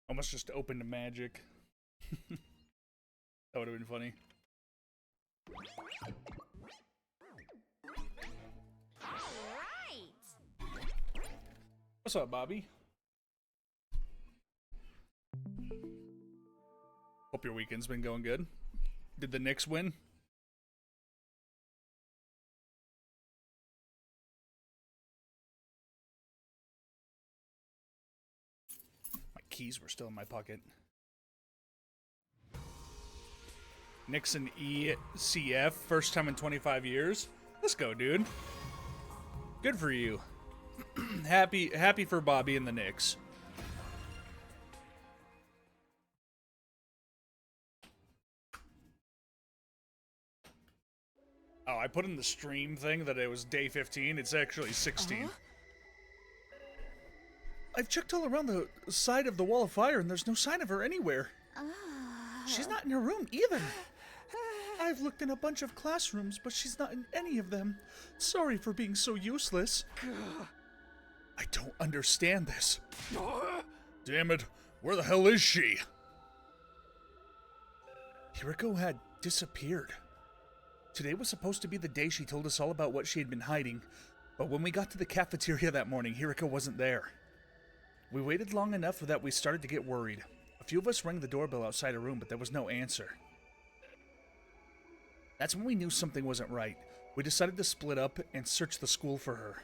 Almost just opened to magic. That would have been funny. What's up, Bobby? Hope your weekend's been going good. Did the Knicks win? My keys were still in my pocket. Knicks and ECF, first time in 25 years. Let's go, dude. Good for you. happy for Bobby and the Knicks. Oh, I put in the stream thing that it was day 15. It's actually 16. I've checked all around the side of the wall of fire and there's no sign of her anywhere. She's not in her room either. I've looked in a bunch of classrooms, but she's not in any of them. Sorry for being so useless. I don't understand this. Damn it, where the hell is she? Hiriko had disappeared. Today was supposed to be the day she told us all about what she had been hiding, but when we got to the cafeteria that morning, Hiriko wasn't there. We waited long enough that we started to get worried. A few of us rang the doorbell outside her room, but there was no answer. That's when we knew something wasn't right. We decided to split up and search the school for her.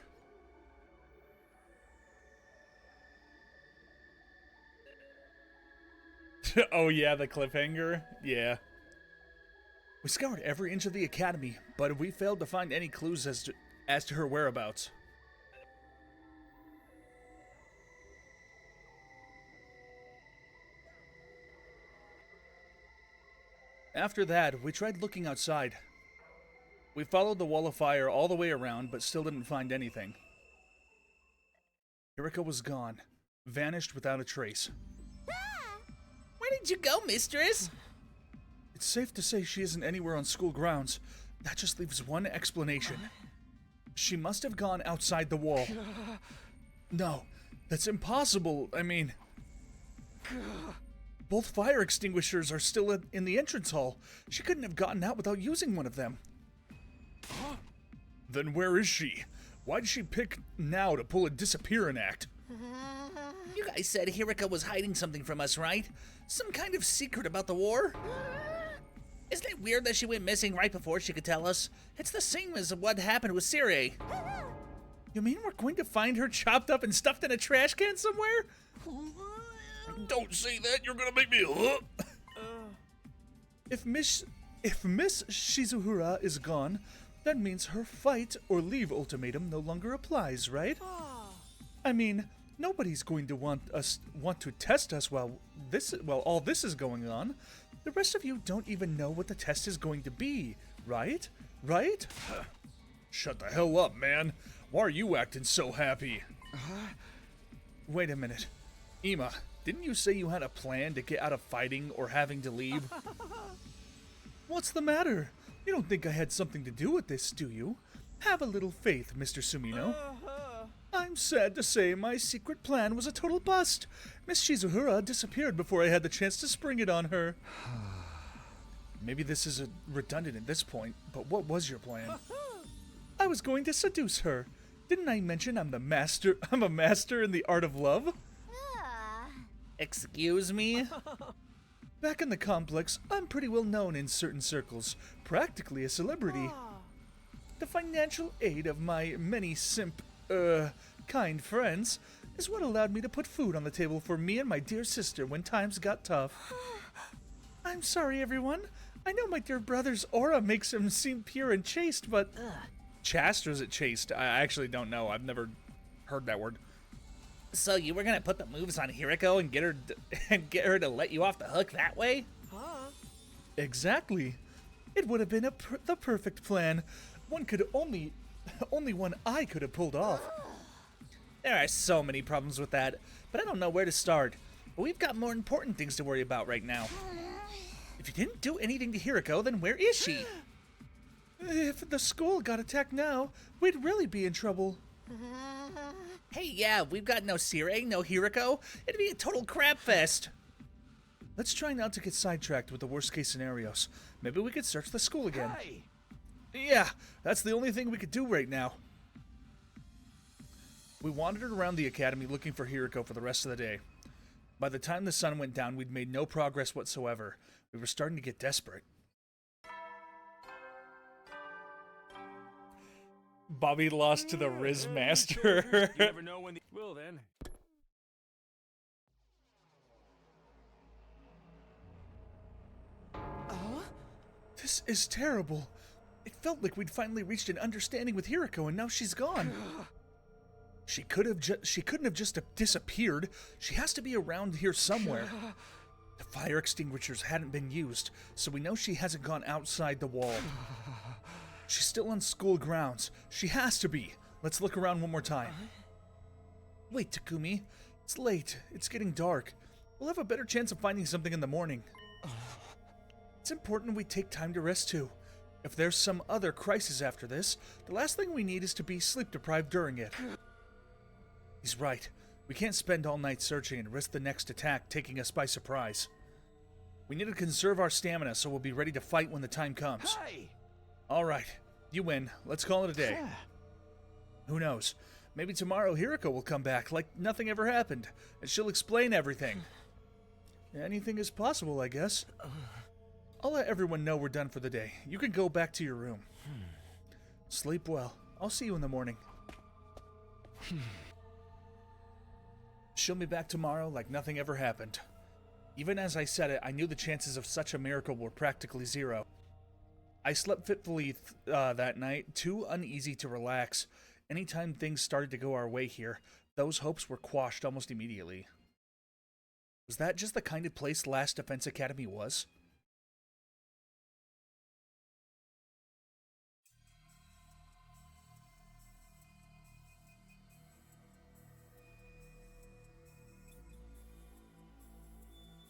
Oh yeah, the cliffhanger? Yeah. We scoured every inch of the academy, but we failed to find any clues as to her whereabouts. After that, we tried looking outside. We followed the wall of fire all the way around, but still didn't find anything. Hiriko was gone, vanished without a trace. Where did you go, mistress? It's safe to say she isn't anywhere on school grounds. That just leaves one explanation. She must have gone outside the wall. No, that's impossible. I mean, both fire extinguishers are still in the entrance hall. She couldn't have gotten out without using one of them. Then where is she? Why did she pick now to pull a disappearing act? You guys said Hiriko was hiding something from us, right? Some kind of secret about the war? Isn't it weird that she went missing right before she could tell us? It's the same as what happened with Siri. You mean we're going to find her chopped up and stuffed in a trash can somewhere? Don't say that, you're gonna make me If Miss Shizuhara is gone, that means her fight or leave ultimatum no longer applies, right? I mean, nobody's going to want to test us while all this is going on. The rest of you don't even know what the test is going to be, right? Right? Shut the hell up, man. Why are you acting so happy? Wait a minute. Ima, didn't you say you had a plan to get out of fighting or having to leave? What's the matter? You don't think I had something to do with this, do you? Have a little faith, Mr. Sumino. I'm sad to say my secret plan was a total bust. Miss Shizuhara disappeared before I had the chance to spring it on her. Maybe this is redundant at this point, but what was your plan? I was going to seduce her. Didn't I mention I'm a master in the art of love? Excuse me? Back in the complex, I'm pretty well known in certain circles, practically a celebrity. The financial aid of my many kind friends is what allowed me to put food on the table for me and my dear sister when times got tough. I'm sorry, everyone. I know my dear brother's aura makes him seem pure and chaste, but... Chaste or is it chaste? I actually don't know. I've never heard that word. So you were gonna put the moves on Hiriko and get her to let you off the hook that way? Exactly. It would have been the perfect plan. Only one I could have pulled off. There are so many problems with that, but I don't know where to start. But we've got more important things to worry about right now. If you didn't do anything to Hiriko, then where is she? If the school got attacked now, we'd really be in trouble. Hey, yeah, we've got no Sire, no Hiriko. It'd be a total crap fest. Let's try not to get sidetracked with the worst case scenarios. Maybe we could search the school again. Hey! Yeah, that's the only thing we could do right now. We wandered around the academy looking for Hiriko for the rest of the day. By the time the sun went down, we'd made no progress whatsoever. We were starting to get desperate. Bobby lost to the Riz Master. You never know when the... Well then. This is terrible. It felt like we'd finally reached an understanding with Hiriko, and now she's gone. She couldn't have just disappeared. She has to be around here somewhere. The fire extinguishers hadn't been used, so we know she hasn't gone outside the wall. She's still on school grounds. She has to be. Let's look around one more time. Wait, Takumi. It's late. It's getting dark. We'll have a better chance of finding something in the morning. It's important we take time to rest too. If there's some other crisis after this, the last thing we need is to be sleep-deprived during it. He's right. We can't spend all night searching and risk the next attack taking us by surprise. We need to conserve our stamina so we'll be ready to fight when the time comes. Hey! Alright, you win. Let's call it a day. Who knows? Maybe tomorrow Hiriko will come back like nothing ever happened, and she'll explain everything. Anything is possible, I guess. I'll let everyone know we're done for the day. You can go back to your room. Sleep well. I'll see you in the morning. She'll be back tomorrow like nothing ever happened. Even as I said it, I knew the chances of such a miracle were practically zero. I slept fitfully that night, too uneasy to relax. Anytime things started to go our way here, those hopes were quashed almost immediately. Was that just the kind of place Last Defense Academy was?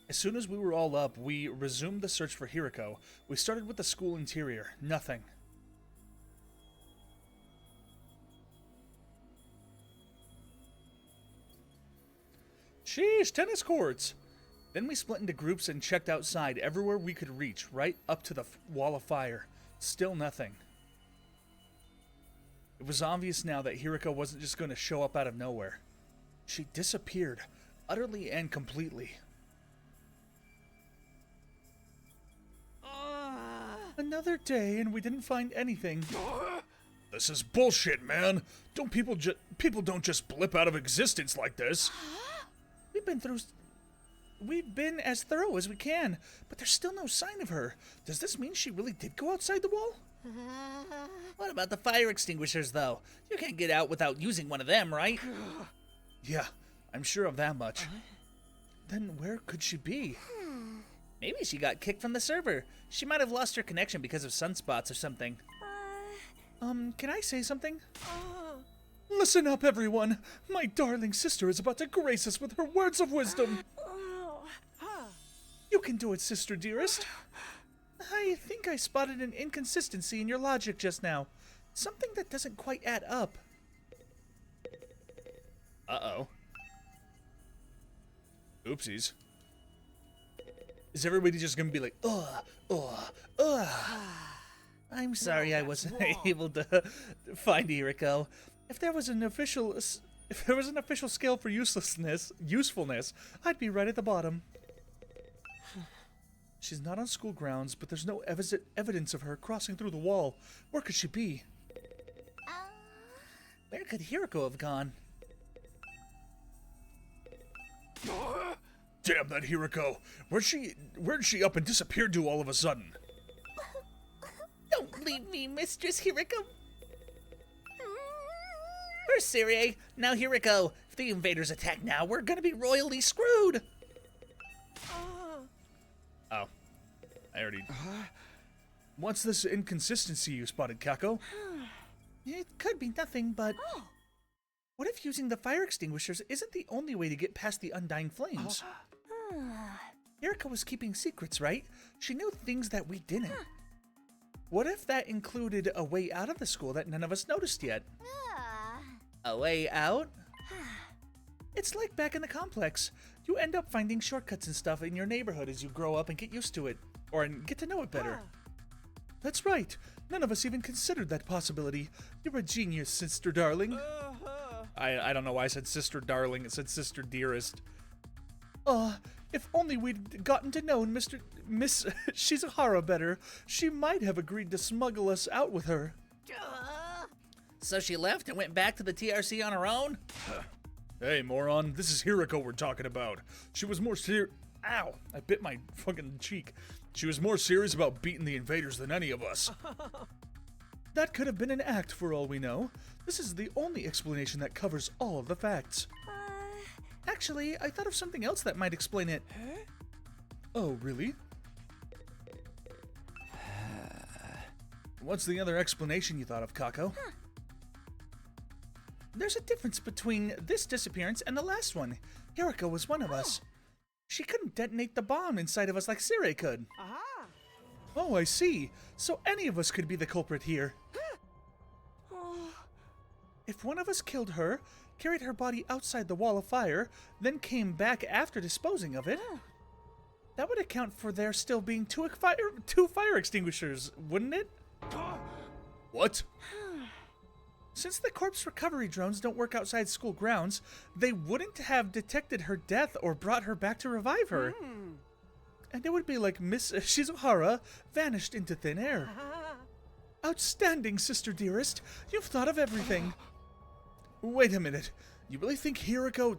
As soon as we were all up, we resumed the search for Hiriko. We started with the school interior. Nothing. Sheesh, tennis courts! Then we split into groups and checked outside everywhere we could reach, right up to the wall of fire. Still nothing. It was obvious now that Hiriko wasn't just going to show up out of nowhere. She disappeared, utterly and completely. Another day and we didn't find anything. This is bullshit, man. People don't just blip out of existence like this. We've been as thorough as we can, but there's still no sign of her. Does this mean she really did go outside the wall? What about the fire extinguishers, though? You can't get out without using one of them, right? Yeah, I'm sure of that much. Then where could she be? Maybe she got kicked from the server. She might have lost her connection because of sunspots or something. Can I say something? Listen up, everyone. My darling sister is about to grace us with her words of wisdom. You can do it, sister dearest. I think I spotted an inconsistency in your logic just now. Something that doesn't quite add up. Uh-oh. Oopsies. Is everybody just gonna be like, I'm sorry I wasn't able to find Hiriko. If there was an official scale for usefulness, I'd be right at the bottom. She's not on school grounds, but there's no evidence of her crossing through the wall. Where could she be? Where could Hiriko have gone? Damn that Hiriko! Where'd she up and disappeared to all of a sudden? Don't leave me, Mistress Hiriko. First Sire, now Hiriko. If the invaders attack now, we're gonna be royally screwed. Oh. I already... What's this inconsistency you spotted, Kako? It could be nothing, but... What if using the fire extinguishers isn't the only way to get past the undying flames? Hiriko was keeping secrets, right? She knew things that we didn't. What if that included a way out of the school that none of us noticed yet? A way out? It's like back in the complex. You end up finding shortcuts and stuff in your neighborhood as you grow up and get used to it, or get to know it better. That's right. None of us even considered that possibility. You're a genius, sister darling. I don't know why I said sister darling. It said sister dearest. If only we'd gotten to know Miss Shizuhara better, she might have agreed to smuggle us out with her. So she left and went back to the TRC on her own? Hey, moron, this is Hiriko we're talking about. She was more Ow, I bit my fucking cheek. She was more serious about beating the invaders than any of us. That could have been an act for all we know. This is the only explanation that covers all of the facts. Actually, I thought of something else that might explain it. Oh, really? What's the other explanation you thought of, Kako? There's a difference between this disappearance and the last one. Hiriko was one of us. She couldn't detonate the bomb inside of us like Sire could. Oh, I see. So any of us could be the culprit here. If one of us killed her, carried her body outside the wall of fire, then came back after disposing of it, that would account for there still being two fire extinguishers, wouldn't it? What? Since the corpse recovery drones don't work outside school grounds, they wouldn't have detected her death or brought her back to revive her. And it would be like Miss Shizuhara vanished into thin air. Outstanding, sister dearest. You've thought of everything. Wait a minute. You really think Hiriko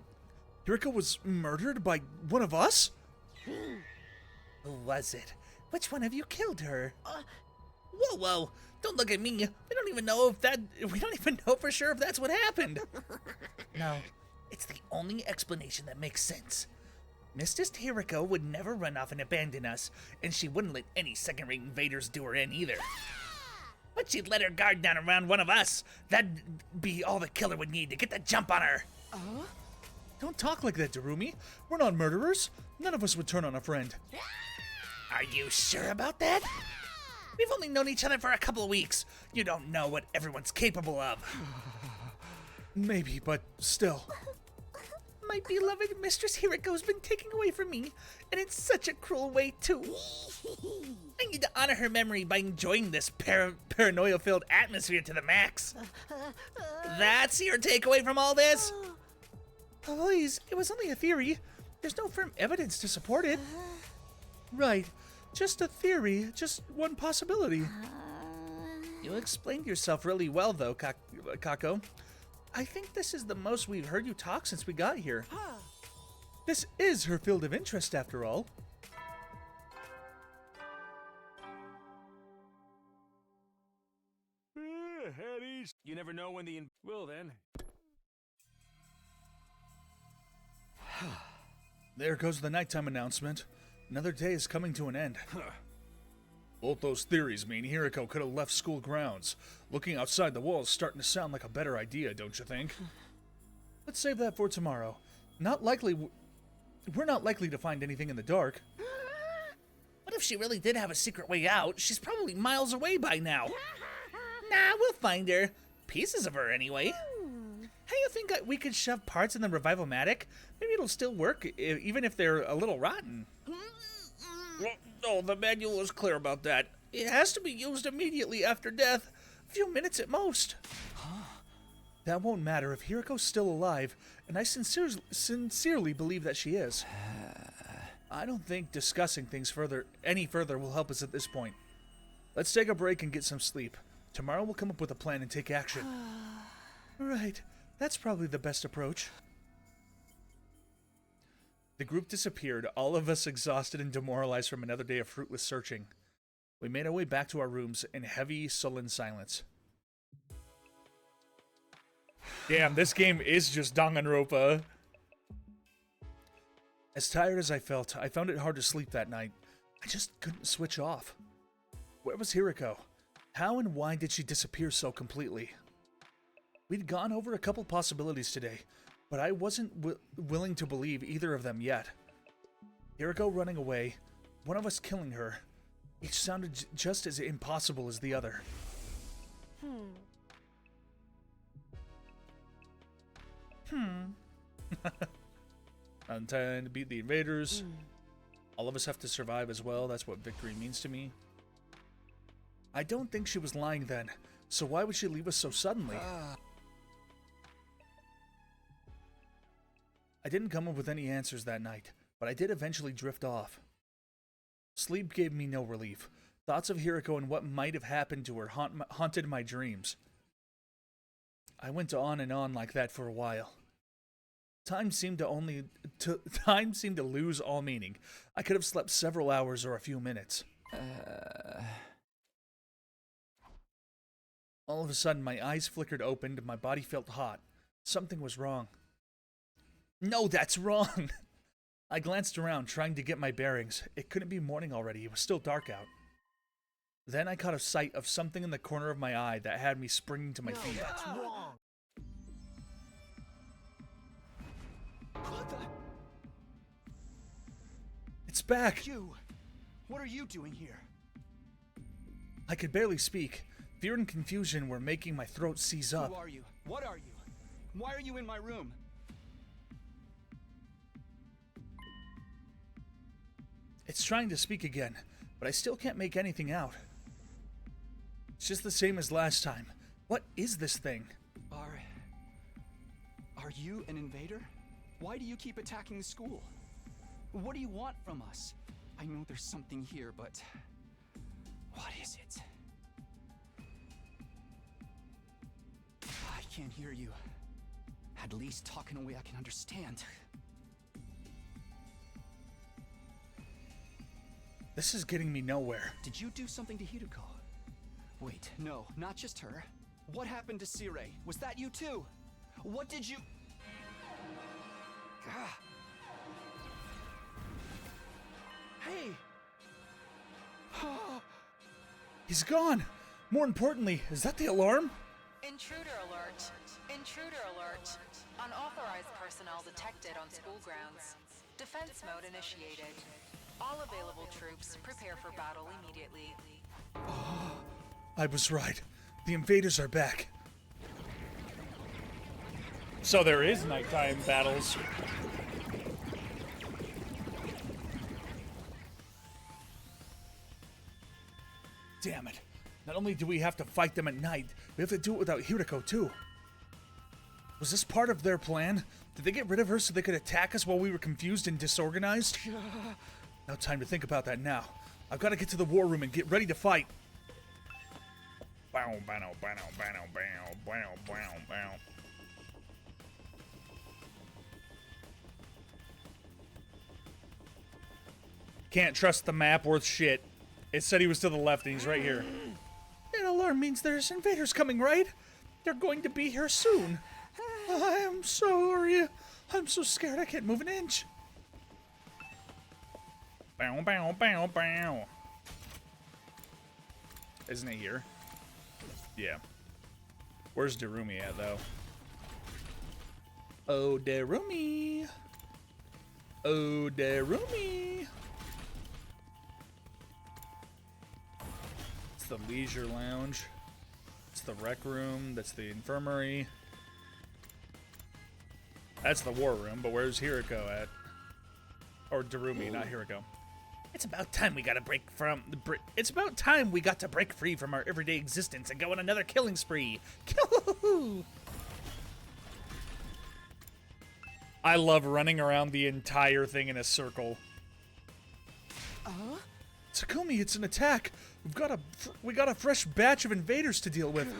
was murdered by one of us? Who was it? Which one of you killed her? Whoa. Don't look at me. We don't even know for sure if that's what happened. No, it's the only explanation that makes sense. Mistress Hiriko would never run off and abandon us, and she wouldn't let any second-rate invaders do her in either. But she'd let her guard down around one of us. That'd be all the killer would need to get the jump on her. Don't talk like that, Darumi. We're not murderers. None of us would turn on a friend. Are you sure about that? We've only known each other for a couple of weeks. You don't know what everyone's capable of. Maybe, but still. My beloved Mistress Hiriko's been taken away from me, and in such a cruel way, too. I need to honor her memory by enjoying this paranoia-filled atmosphere to the max. That's your takeaway from all this? Please, it was only a theory. There's no firm evidence to support it. Right. Just a theory, just one possibility. You explained yourself really well, though, Kako. I think this is the most we've heard you talk since we got here. This is her field of interest, after all. Eddie, you never know when the well then. There goes the nighttime announcement. Another day is coming to an end. Both those theories mean Hiriko could have left school grounds. Looking outside the walls is starting to sound like a better idea, don't you think? Let's save that for tomorrow. We're not likely to find anything in the dark. What if she really did have a secret way out? She's probably miles away by now. Nah, we'll find her. Pieces of her, anyway. How you think we could shove parts in the Revival-matic? Maybe it'll still work, even if they're a little rotten. No, the manual is clear about that. It has to be used immediately after death. A few minutes at most. That won't matter if Hiriko's still alive, and I sincerely believe that she is. I don't think discussing things any further will help us at this point. Let's take a break and get some sleep. Tomorrow we'll come up with a plan and take action. Right. That's probably the best approach. The group disappeared, all of us exhausted and demoralized from another day of fruitless searching. We made our way back to our rooms in heavy, sullen silence. Damn, this game is just Danganronpa. As tired as I felt, I found it hard to sleep that night. I just couldn't switch off. Where was Hiriko? How and why did she disappear so completely? We'd gone over a couple possibilities today, but I wasn't willing to believe either of them yet. Hiriko running away, one of us killing her. Each sounded just as impossible as the other. I'm trying to beat the invaders. All of us have to survive as well. That's what victory means to me. I don't think she was lying then. So why would she leave us so suddenly? I didn't come up with any answers that night, but I did eventually drift off. Sleep gave me no relief. Thoughts of Hiriko and what might have happened to her haunted my dreams. I went on and on like that for a while. Time seemed to lose all meaning. I could have slept several hours or a few minutes. All of a sudden, my eyes flickered open and my body felt hot. Something was wrong. No, that's wrong! I glanced around, trying to get my bearings. It couldn't be morning already. It was still dark out. Then I caught a sight of something in the corner of my eye that had me springing to my feet. That's wrong. What the? It's back! You! What are you doing here? I could barely speak. Fear and confusion were making my throat seize up. Who are you? What are you? Why are you in my room? It's trying to speak again, but I still can't make anything out. It's just the same as last time. What is this thing? Are you an invader? Why do you keep attacking the school? What do you want from us? I know there's something here, but what is it? I can't hear you. At least talk in a way I can understand. This is getting me nowhere. Did you do something to Hiriko? Wait, no, not just her. What happened to Sirei? Was that you too? What did you... Ah. Hey! He's gone! More importantly, is that the alarm? Intruder alert. Intruder alert. Unauthorized personnel detected on school grounds. Defense mode initiated. All available troops prepare for battle immediately. I was right. The invaders are back. So there is nighttime battles. Damn it. Not only do we have to fight them at night, we have to do it without Hiriko too. Was this part of their plan? Did they get rid of her so they could attack us while we were confused and disorganized? No time to think about that now. I've got to get to the war room and get ready to fight. Bow, bow, bow, bow, bow, bow, bow, bow. Can't trust the map worth shit. It said he was to the left and he's right here. That alarm means there's invaders coming, right? They're going to be here soon. I am sorry. I'm so scared I can't move an inch. Bow, bow, bow, bow. Isn't it here? Yeah. Where's Darumi at, though? Oh, Darumi. Oh, Darumi. It's the leisure lounge. It's the rec room. That's the infirmary. That's the war room, but where's Hiriko at? Or Darumi, not Hiriko. It's about time we got to break from It's about time we got to break free from our everyday existence and go on another killing spree. I love running around the entire thing in a circle. Takumi, it's an attack. We got a fresh batch of invaders to deal with.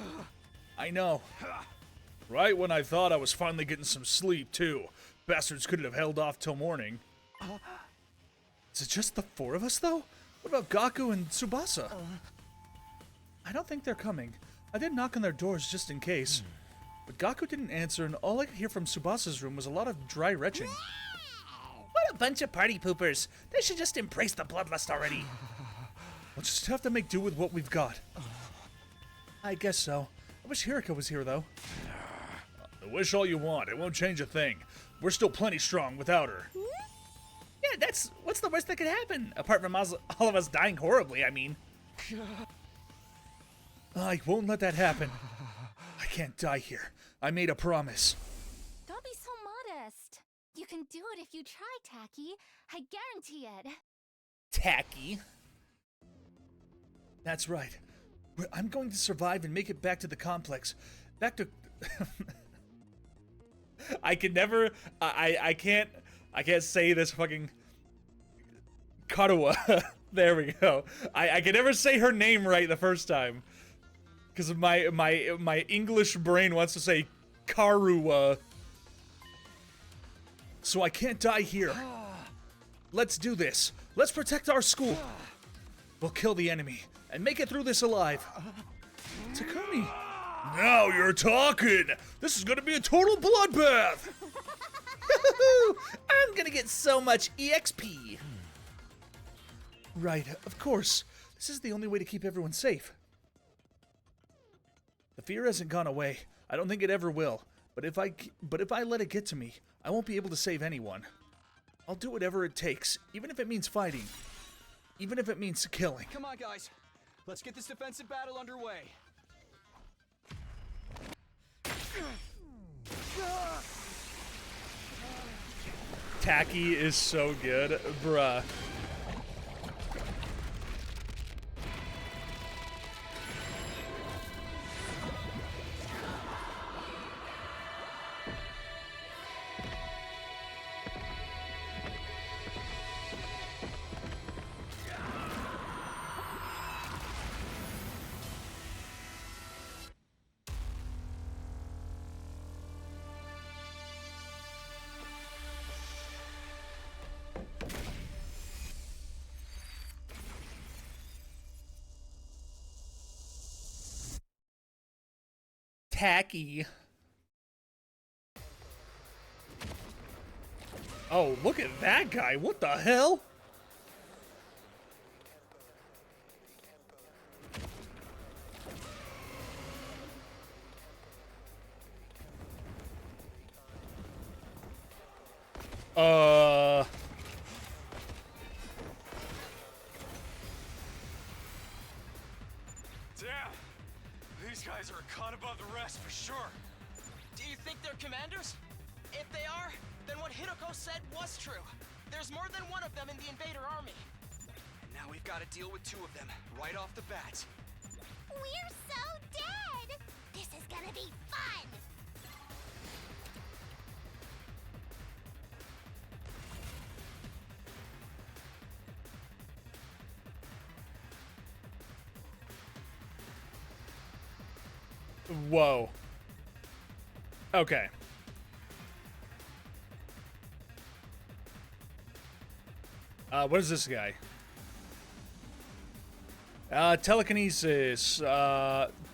I know. Right when I thought I was finally getting some sleep, too. Bastards couldn't have held off till morning. Is it just the four of us, though? What about Gaku and Tsubasa? I don't think they're coming. I did knock on their doors just in case. But Gaku didn't answer, and all I could hear from Tsubasa's room was a lot of dry retching. What a bunch of party poopers. They should just embrace the bloodlust already. We'll just have to make do with what we've got. I guess so. I wish Hiriko was here, though. Wish all you want. It won't change a thing. We're still plenty strong without her. Yeah, what's the worst that could happen? Apart from all of us dying horribly, I mean. I won't let that happen. I can't die here. I made a promise. Don't be so modest. You can do it if you try, Tacky. I guarantee it. Tacky. That's right. I'm going to survive and make it back to the complex. Back to... I can never... I can't say this fucking... Karawa. There we go. I can never say her name right the first time. Because my English brain wants to say Karuwa. So I can't die here. Let's do this. Let's protect our school. We'll kill the enemy and make it through this alive. Takumi. Now you're talking. This is gonna be a total bloodbath. I'm gonna get so much EXP. Right, of course. This is the only way to keep everyone safe. The fear hasn't gone away. I don't think it ever will. But if I let it get to me, I won't be able to save anyone. I'll do whatever it takes, even if it means fighting. Even if it means killing. Come on, guys. Let's get this defensive battle underway. Tacky is so good, bruh. Tacky. Oh, look at that guy. What the hell? Damn! These guys are a cut above the rest for sure. Do you think they're commanders? If they are, then what Hideko said was true. There's more than one of them in the invader army. And now we've got to deal with two of them right off the bat. We're so dead! This is gonna be fun! Whoa. Okay. What is this guy? Telekinesis.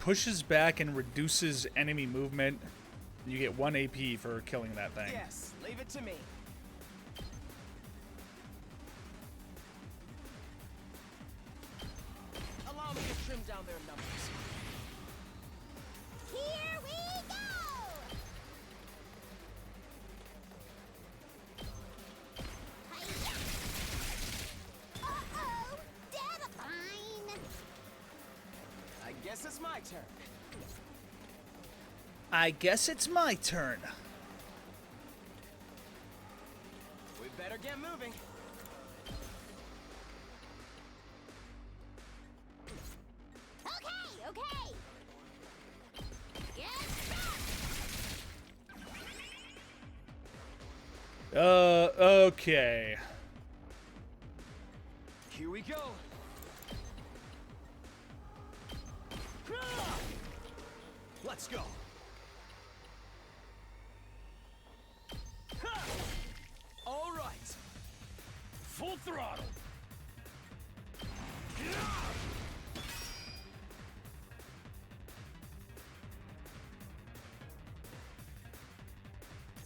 Pushes back and reduces enemy movement. You get 1 AP for killing that thing. Yes, leave it to me. Allow me to trim down their numbers. Here we go! Hi-ya! Uh-oh! Deadline! I guess it's my turn. I guess it's my turn. We better get moving. Okay, okay! Get back! Okay. Here we go. Let's go. All right. Full throttle.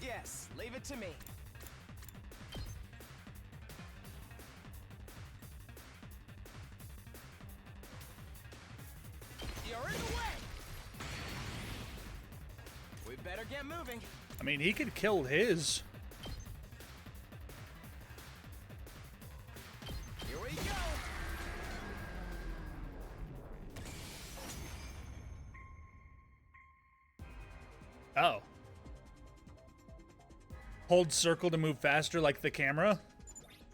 Yes, leave it to me. You're in the way. We better get moving. I mean, he could kill his. Here we go. Oh. Hold circle to move faster like the camera.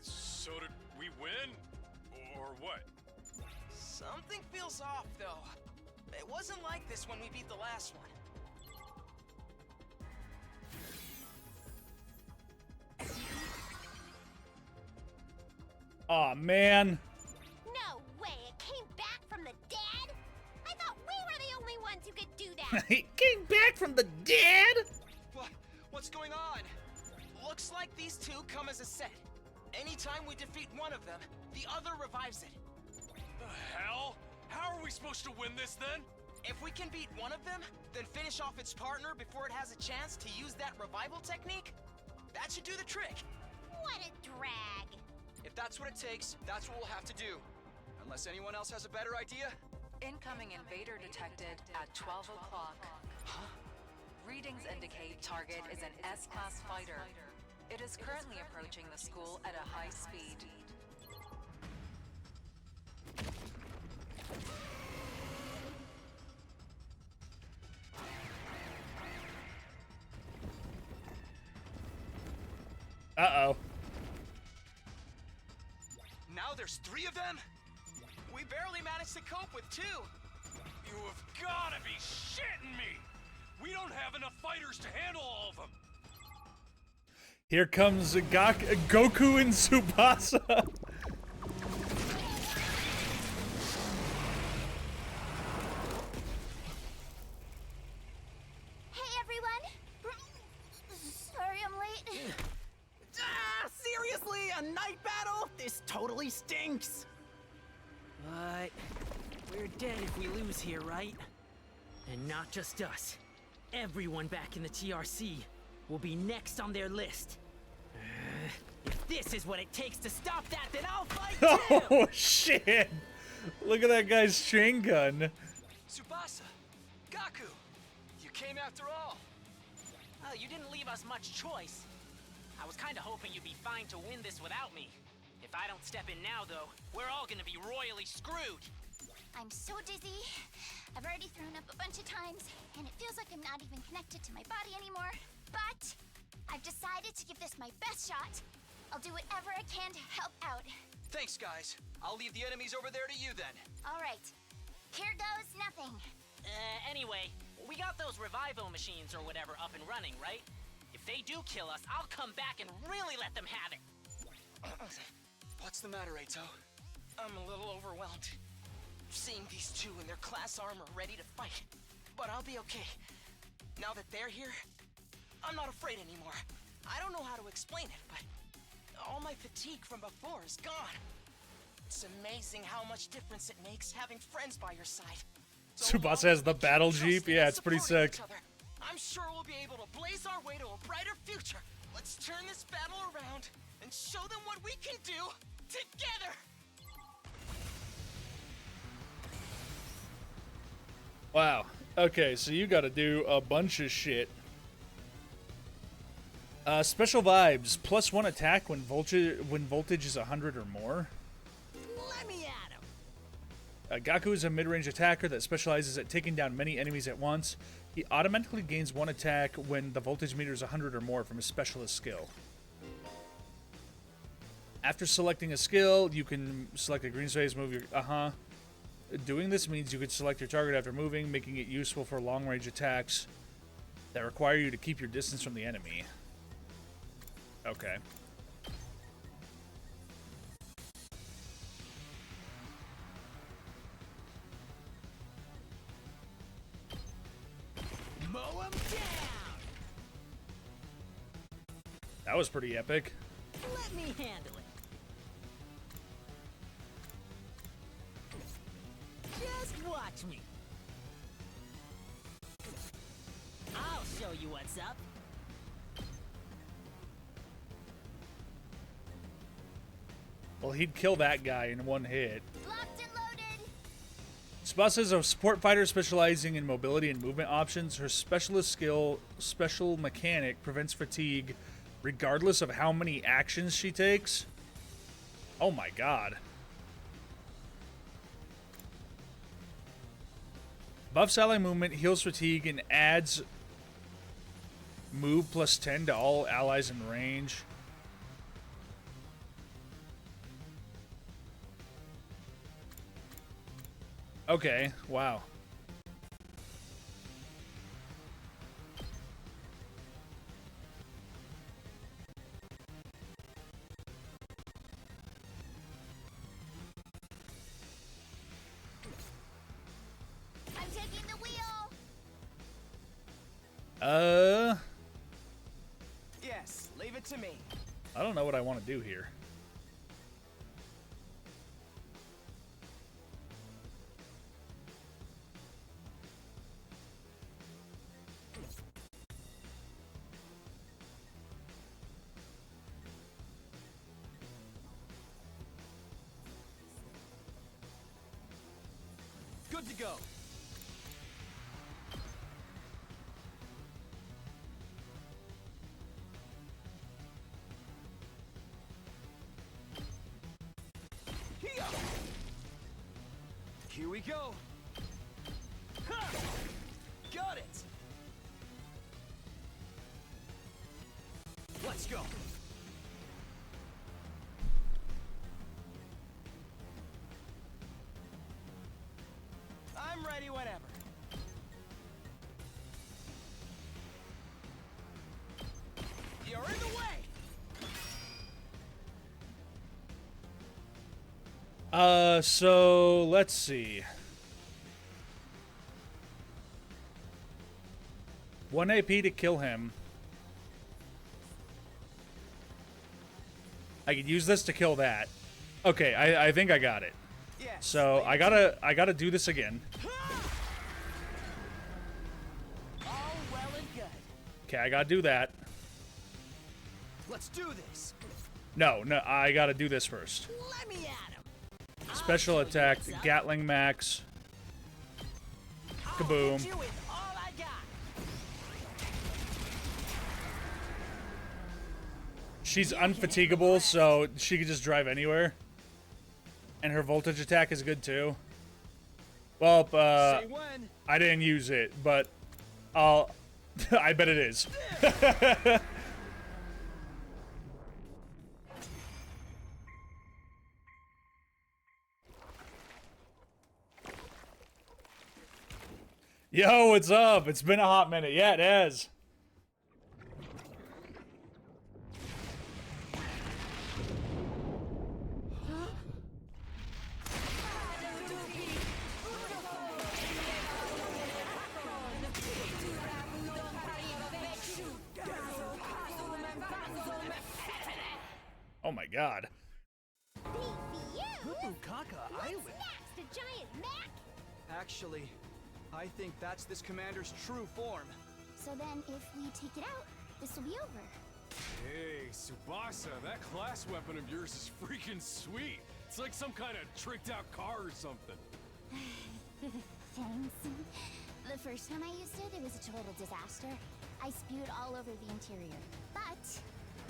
So did we win? Or what? Something feels off, though. It wasn't like this when we beat the last one. Aw, man. No way, it came back from the dead? I thought we were the only ones who could do that. He came back from the dead? What's going on? Looks like these two come as a set. Anytime we defeat one of them, the other revives it. The hell? How are we supposed to win this then? If we can beat one of them, then finish off its partner before it has a chance to use that revival technique, that should do the trick. What a drag. If that's what it takes, that's what we'll have to do. Unless anyone else has a better idea? Incoming invader detected at 12 o'clock. Readings indicate target is an S-class fighter. It is currently approaching the school at a high speed. Uh-oh. Now there's 3 of them? We barely managed to cope with 2. You have gotta be shitting me! We don't have enough fighters to handle all of them! Here comes Goku and Tsubasa. Hey everyone. Sorry I'm late. Seriously? A night battle? This totally stinks! But we're dead if we lose here, right? And not just us. Everyone back in the TRC will be next on their list. If this is what it takes to stop that, then I'll fight too! Oh, shit. Look at that guy's chain gun. Tsubasa! Gaku! You came after all! Well, you didn't leave us much choice. I was kinda hoping you'd be fine to win this without me. If I don't step in now, though, we're all gonna be royally screwed. I'm so dizzy. I've already thrown up a bunch of times, and it feels like I'm not even connected to my body anymore. But I've decided to give this my best shot. I'll do whatever I can to help out. Thanks, guys. I'll leave the enemies over there to you then. All right. Here goes nothing. Anyway, we got those revival machines or whatever up and running, right? If they do kill us, I'll come back and really let them have it. What's the matter, Eito? I'm a little overwhelmed. Seeing these 2 in their class armor ready to fight. But I'll be okay. Now that they're here, I'm not afraid anymore. I don't know how to explain it, but all my fatigue from before is gone. It's amazing how much difference it makes having friends by your side. So long Tsubasa has as the we keep battle trusting Jeep. and Yeah, it's pretty supporting sick. each other, I'm sure we'll be able to blaze our way to a brighter future. Let's turn this battle around and show them what we can do together. Wow. Okay, so you gotta do a bunch of shit. Special vibes. +1 attack when voltage is 100 or more. Let me at him! Gaku is a mid-range attacker that specializes at taking down many enemies at once. He automatically gains 1 attack when the voltage meter is 100 or more from his specialist skill. After selecting a skill, you can select a green space, move your... Doing this means you could select your target after moving, making it useful for long-range attacks that require you to keep your distance from the enemy. Okay. Mow him down! That was pretty epic. Let me handle it. Just watch me. I'll show you what's up. Well, he'd kill that guy in 1 hit. Locked and loaded. Tsubasa is a support fighter specializing in mobility and movement options. Her specialist skill, Special Mechanic, prevents fatigue regardless of how many actions she takes. Oh my god. Buffs ally movement, heals fatigue, and adds Move plus 10 to all allies in range. Okay, wow. I'm taking the wheel. Yes, leave it to me. I don't know what I want to do here. Good to go. Here we go. Ha! Got it. Let's go. I'm ready whenever. You're in the way. So let's see. 1 AP to kill him. I could use this to kill that. Okay, I think I got it. Yes. So I gotta do this again. All well and good. Okay, I gotta do that. Let's do this. No, I gotta do this first. Let me at him. Special attack, Gatling Max. Kaboom. Hit you with all I got. She's unfatigable, so she could just drive anywhere. And her voltage attack is good too. Well, Say when. I didn't use it, but I'll. I bet it is. Yo, what's up? It's been a hot minute. Yeah, it has. Oh my god. Bukaka Island. Snacks to Giant Mac. Actually, I think that's this commander's true form. So then, if we take it out, this will be over. Hey, Tsubasa, that class weapon of yours is freaking sweet. It's like some kind of tricked out car or something. Thanks. The first time I used it, it was a total disaster. I spewed all over the interior. But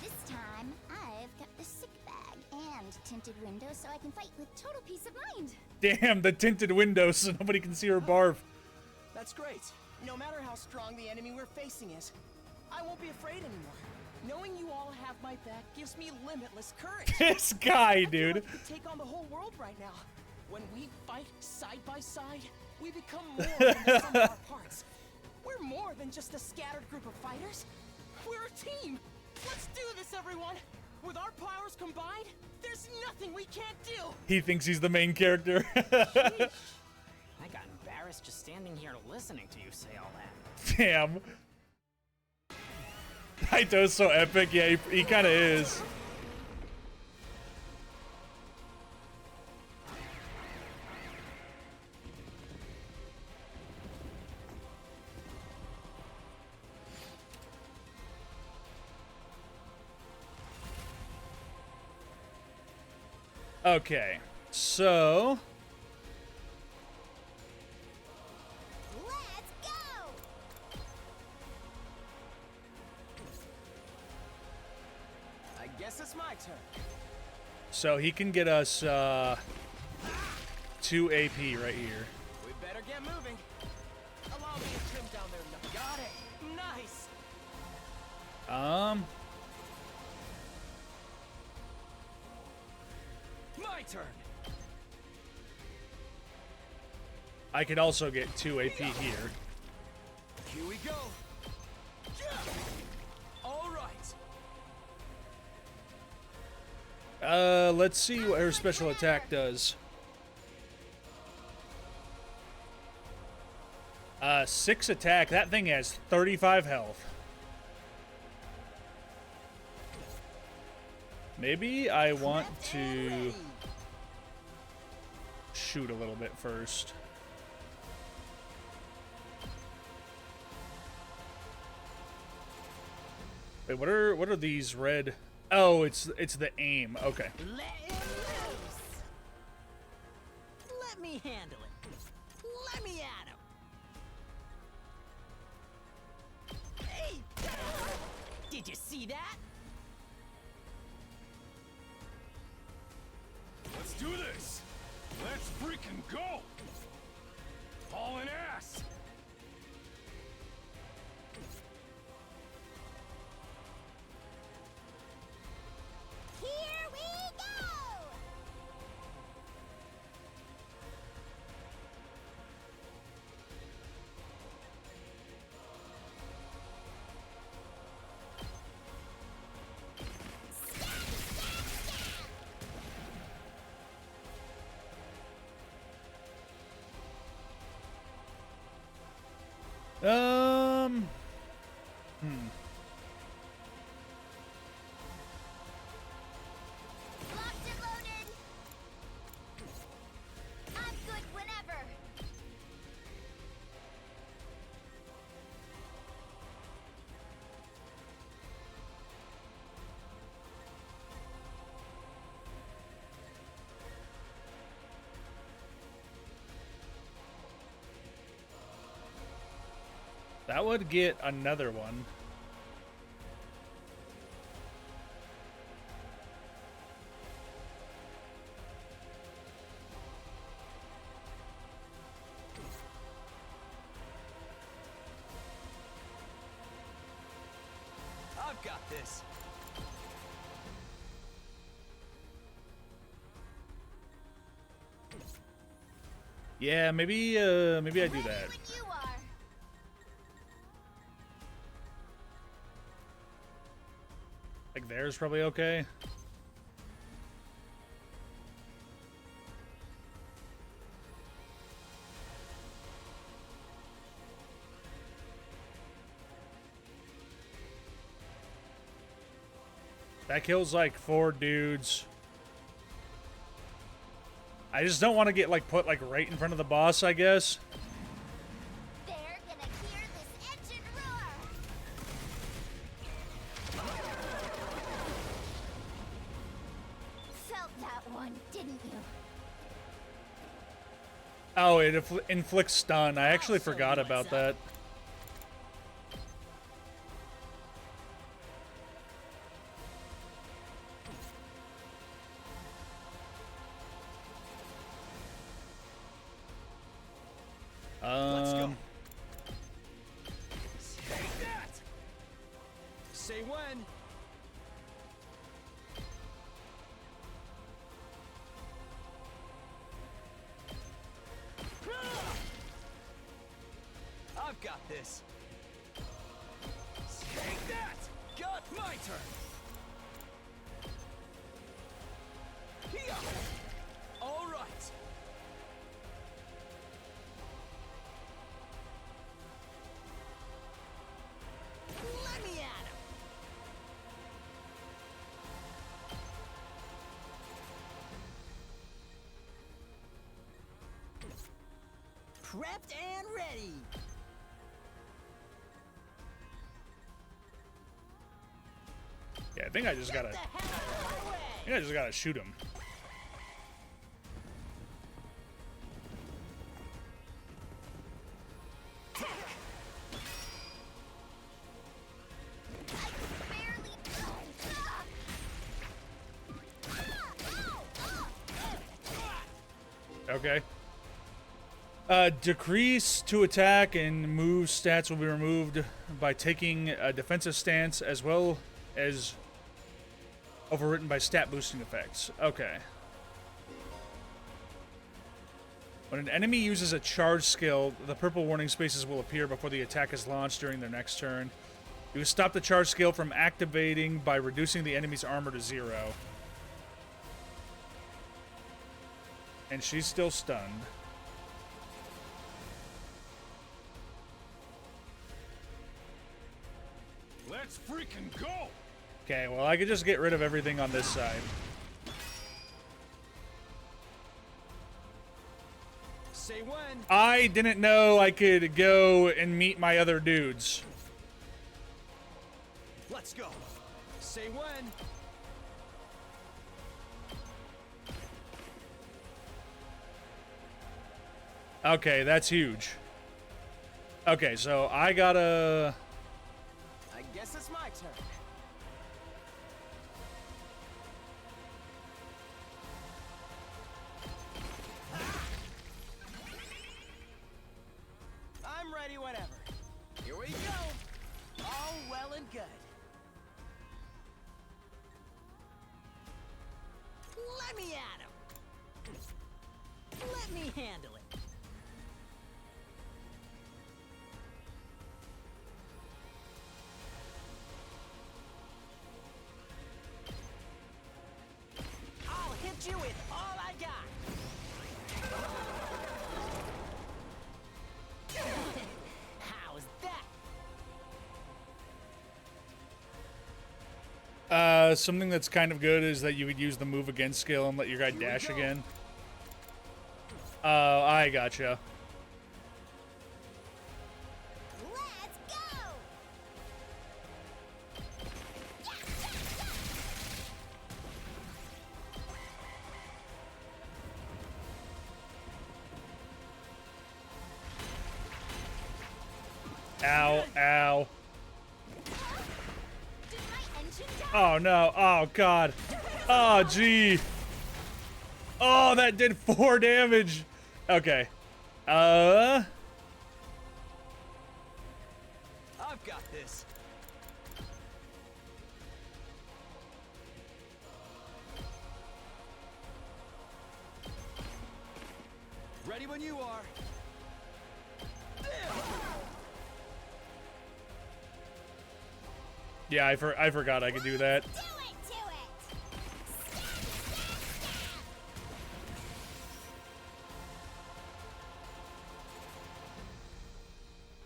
this time, I've got the sick bag and tinted windows so I can fight with total peace of mind. Damn, the tinted windows so nobody can see her barf. That's great. No matter how strong the enemy we're facing is, I won't be afraid anymore. Knowing you all have my back gives me limitless courage. This guy, I feel dude. like we could take on the whole world right now. When we fight side by side, we become more than the sum of our parts. We're more than just a scattered group of fighters. We're a team. Let's do this, everyone. With our powers combined, there's nothing we can't do. He thinks he's the main character. I got embarrassed just standing here listening to you say all that. Damn. Kaito's so epic. Yeah, he kind of is. Okay, so Let's go! I guess it's my turn. so he can get us 2 AP right here. We better get moving. Allow me to trim down their nose. Got it. Nice. My turn. I could also get 2 AP here. Here we go. Yeah. All right. Let's see what her special attack does. 6 attack. That thing has 35 health. Maybe I want to shoot a little bit first. Wait, what are these red? Oh, it's the aim. Okay. Let him loose. Let me handle it. Let me at him. Hey! Did you see that? Let's do this! Let's freaking go! Hauling ass! Here we go! Locked and loaded. I'm good whenever. That would get another one. I've got this. Yeah, maybe maybe I do Ready that. when you are. Like there's probably okay. That kills like 4 dudes. I just don't want to get like put like right in front of the boss, I guess. They're gonna hear this engine roar. Felt that one, didn't you? Oh, it inflicts stun. I actually forgot about that. Let's go. Take that. Say when. I've got this. Take that. Got my turn. Here. All right. Let me at him. Prepped and ready. Yeah, I think I just gotta. The hell out of my way. I think I just gotta shoot him. Okay. Decrease to attack and move stats will be removed by taking a defensive stance, as well as overwritten by stat boosting effects. Okay. When an enemy uses a charge skill, the purple warning spaces will appear before the attack is launched during their next turn. You stop the charge skill from activating by reducing the enemy's armor to 0. And she's still stunned. Let's freaking go! Okay, well, I could just get rid of everything on this side. Say when. I didn't know I could go and meet my other dudes. Let's go. Say when. Okay, that's huge. Okay, so I gotta... I guess it's my turn. I'm ready whenever. Here we go. All well and good. Let me at him. Let me handle it. I'll hit you with all I got. How's that? Something that's kind of good is that you would use the move against skill and let your guy dash again. I gotcha. Let's go! Ow, ow. Did my engine die? Oh no, oh god. Oh gee. Oh, that did 4 damage. Okay. I've got this. Ready when you are. Yeah, I forgot I could do that. Do it to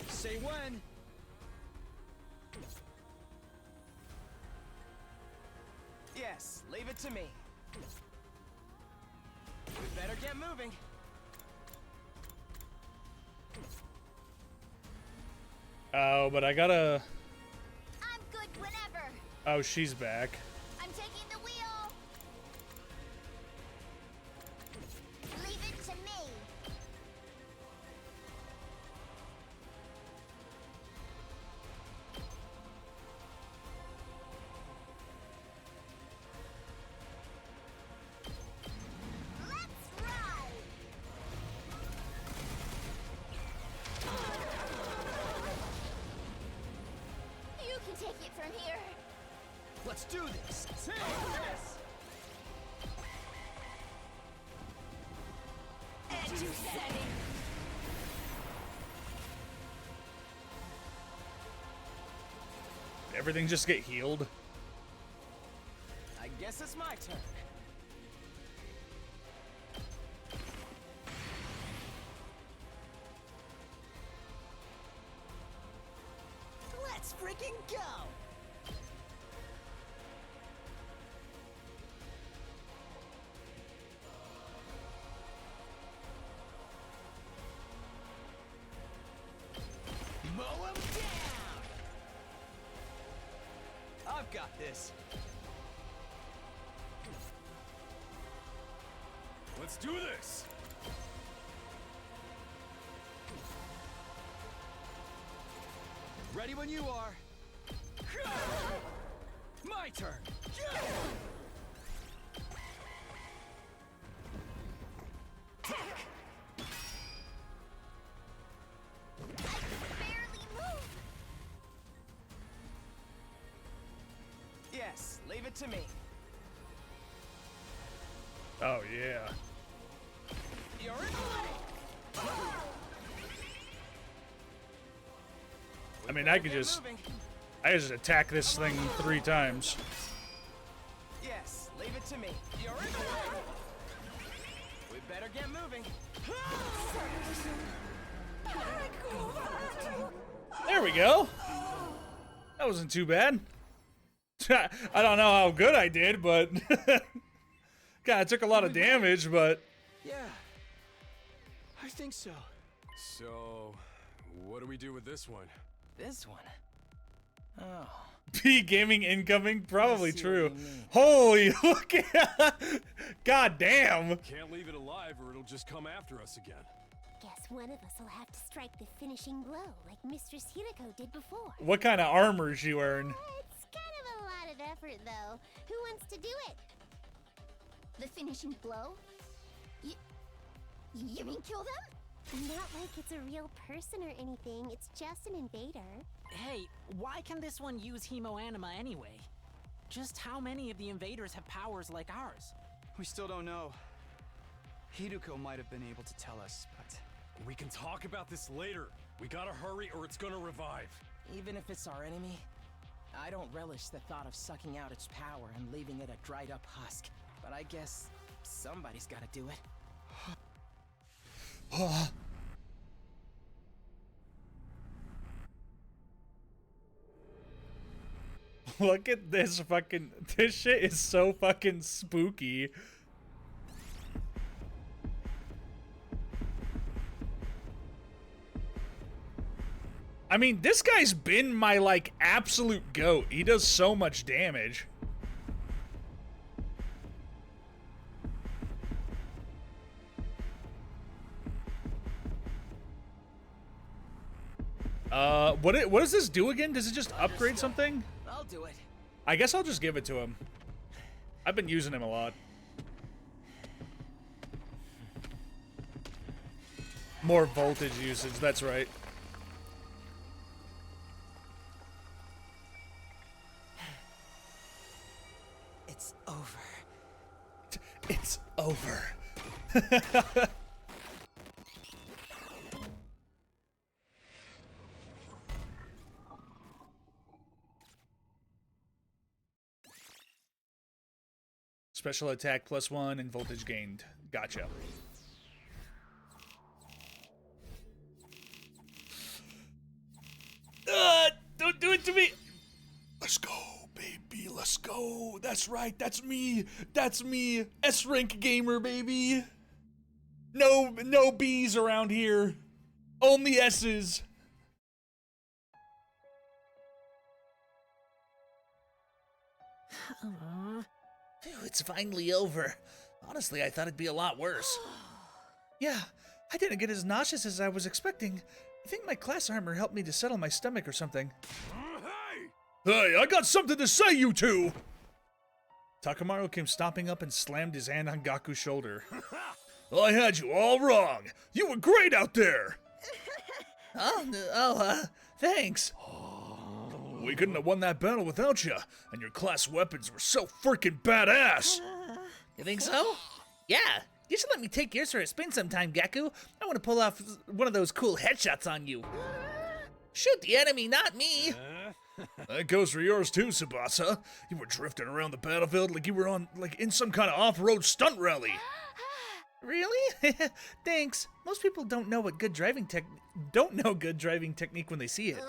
it! Say when. Yes, leave it to me. We better get moving. Oh, but I gotta... I'm good whenever. Oh, she's back. I'm taking the wheel. Leave it to me. Let's ride. You can take it from here. Let's do this. Edu setting. Everything just get healed. I guess it's my turn. Let's freaking go. Mow 'em down! I've got this. Let's do this! Ready when you are. My turn. Yes, leave it to me. Oh, yeah. You're in the way. I mean, I could just attack this thing 3 times. Yes, leave it to me. You're in the way. We better get moving. There we go. That wasn't too bad. I don't know how good I did, but God, I took a lot of damage, but Yeah, I think so. So, what do we do with this one? This one. Oh. P gaming incoming, probably I see true. what you mean. Holy, look at, God damn. Can't leave it alive or it'll just come after us again. Guess one of us will have to strike the finishing blow like Mistress Hiriko did before. What kind of armor is she wearing? It's kind of a lot of effort, though. Who wants to do it? The finishing blow? You mean kill them? Not like it's a real person or anything. It's just an invader. Hey, why can this one use Hemoanima anyway? Just how many of the invaders have powers like ours? We still don't know. Hiruko might have been able to tell us, but We can talk about this later. We gotta hurry or it's gonna revive. Even if it's our enemy, I don't relish the thought of sucking out its power and leaving it a dried up husk. But I guess somebody's gotta do it. Look at this fucking, this shit is so fucking spooky. I mean, this guy's been my, like, absolute goat. He does so much damage. What does this do again? Does it just upgrade something? I'll do it. I guess I'll just give it to him. I've been using him a lot. More voltage usage, that's right. It's over. It's over. Special attack +1 and voltage gained. Gotcha. Don't do it to me. Let's go, baby. Let's go. That's right. That's me. That's me. S-rank gamer, baby. No B's around here. Only S's. Phew, it's finally over. Honestly, I thought it'd be a lot worse. Yeah, I didn't get as nauseous as I was expecting. I think my class armor helped me to settle my stomach or something. Hey, I got something to say, you two! Takamaru came stomping up and slammed his hand on Gaku's shoulder. I had you all wrong. You were great out there. Thanks. We couldn't have won that battle without you, and your class weapons were so freaking badass. You think so? Yeah. You should let me take yours for a spin sometime, Gaku. I want to pull off one of those cool headshots on you. Shoot the enemy, not me. That goes for yours too, Tsubasa. You were drifting around the battlefield like you were in some kind of off-road stunt rally. Really? Thanks. Most people don't know good driving technique when they see it.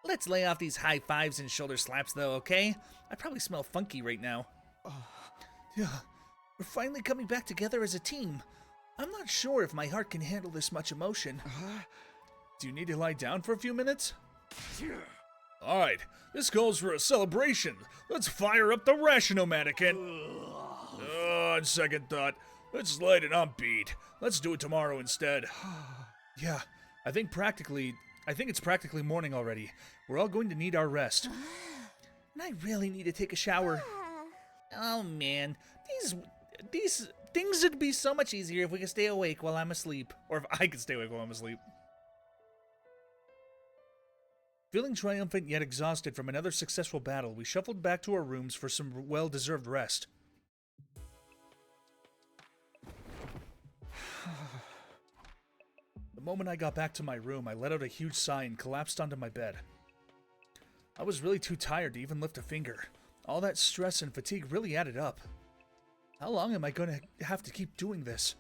Let's lay off these high fives and shoulder slaps, though, okay? I probably smell funky right now. Yeah, we're finally coming back together as a team. I'm not sure if my heart can handle this much emotion. Do you need to lie down for a few minutes? All right, this calls for a celebration. Let's fire up the Rationomannequin. On second thought, let's light it on beat. Let's do it tomorrow instead. Yeah, I think it's practically morning already. We're all going to need our rest. And I really need to take a shower. Oh, man. These things would be so much easier if we could stay awake while I'm asleep. Or if I could stay awake while I'm asleep. Feeling triumphant yet exhausted from another successful battle, we shuffled back to our rooms for some well-deserved rest. The moment I got back to my room, I let out a huge sigh and collapsed onto my bed. I was really too tired to even lift a finger. All that stress and fatigue really added up. How long am I going to have to keep doing this?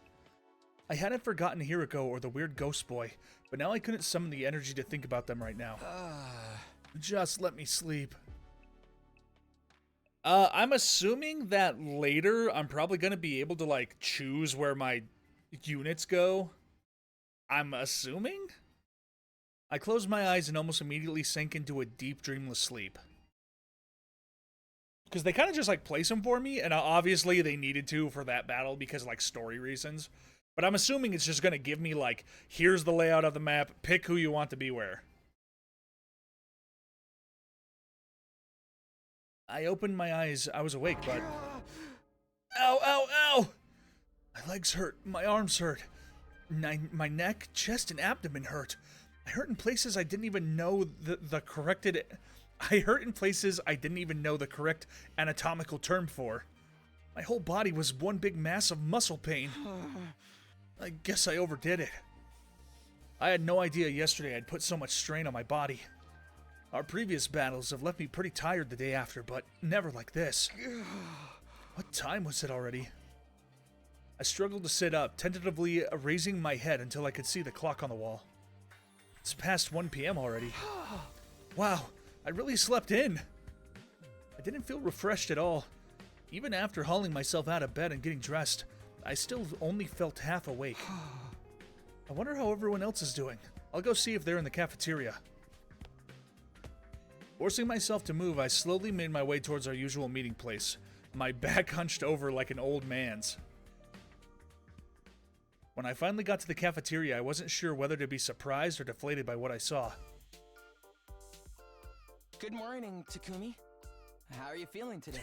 I hadn't forgotten Hiriko or the weird ghost boy, but now I couldn't summon the energy to think about them right now. Just let me sleep. I'm assuming that later I'm probably going to be able to, like, choose where my units go. I'm assuming? I closed my eyes and almost immediately sank into a deep, dreamless sleep. Because they kind of just, like, place them for me, and obviously they needed to for that battle because, like, story reasons. But I'm assuming it's just going to give me, like, here's the layout of the map, pick who you want to be where. I opened my eyes. I was awake, but... Ow, ow, ow! My legs hurt. My arms hurt. My neck, chest, and abdomen hurt. I hurt in places I didn't even know the correct anatomical term for. My whole body was one big mass of muscle pain. I guess I overdid it. I had no idea yesterday I'd put so much strain on my body. Our previous battles have left me pretty tired the day after, but never like this. What time was it already? I struggled to sit up, tentatively raising my head until I could see the clock on the wall. It's past 1 p.m. already. Wow, I really slept in. I didn't feel refreshed at all. Even after hauling myself out of bed and getting dressed, I still only felt half awake. I wonder how everyone else is doing. I'll go see if they're in the cafeteria. Forcing myself to move, I slowly made my way towards our usual meeting place, my back hunched over like an old man's. When I finally got to the cafeteria, I wasn't sure whether to be surprised or deflated by what I saw. Good morning, Takumi. How are you feeling today?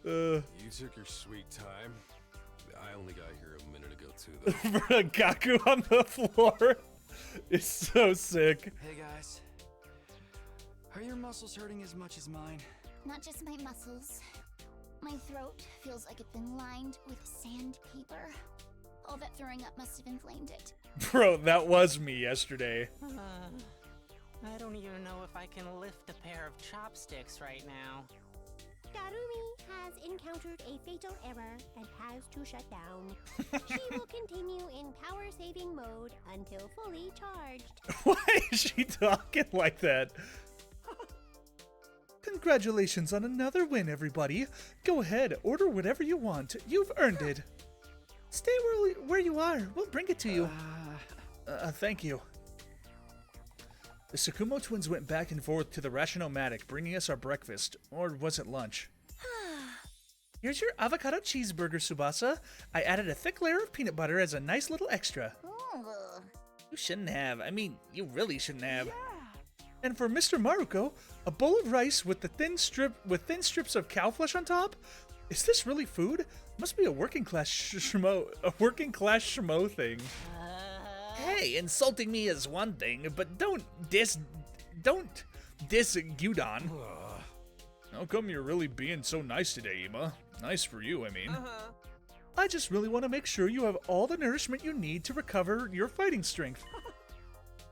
You took your sweet time. I only got here a minute ago, too, though. Gaku on the floor. It's so sick. Hey, guys. Are your muscles hurting as much as mine? Not just my muscles. My throat feels like it's been lined with sandpaper. All that throwing up must have inflamed it. Bro, that was me yesterday. I don't even know if I can lift a pair of chopsticks right now. Darumi has encountered a fatal error and has to shut down. She will continue in power-saving mode until fully charged. Why is she talking like that? Congratulations on another win, everybody. Go ahead, order whatever you want. You've earned it. Stay where you are. We'll bring it to you. Thank you. The Tsukumo twins went back and forth to the Rashinomatic, bringing us our breakfast. Or was it lunch? Here's your avocado cheeseburger, Tsubasa. I added a thick layer of peanut butter as a nice little extra. You shouldn't have. I mean, you really shouldn't have. And for Mr. Maruko, a bowl of rice with thin strips of cow flesh on top. Is this really food? Must be a working class schmo thing. Hey, insulting me is one thing, but don't diss Gyudon. How come you're really being so nice today, Ima? Nice for you, I mean. I just really want to make sure you have all the nourishment you need to recover your fighting strength.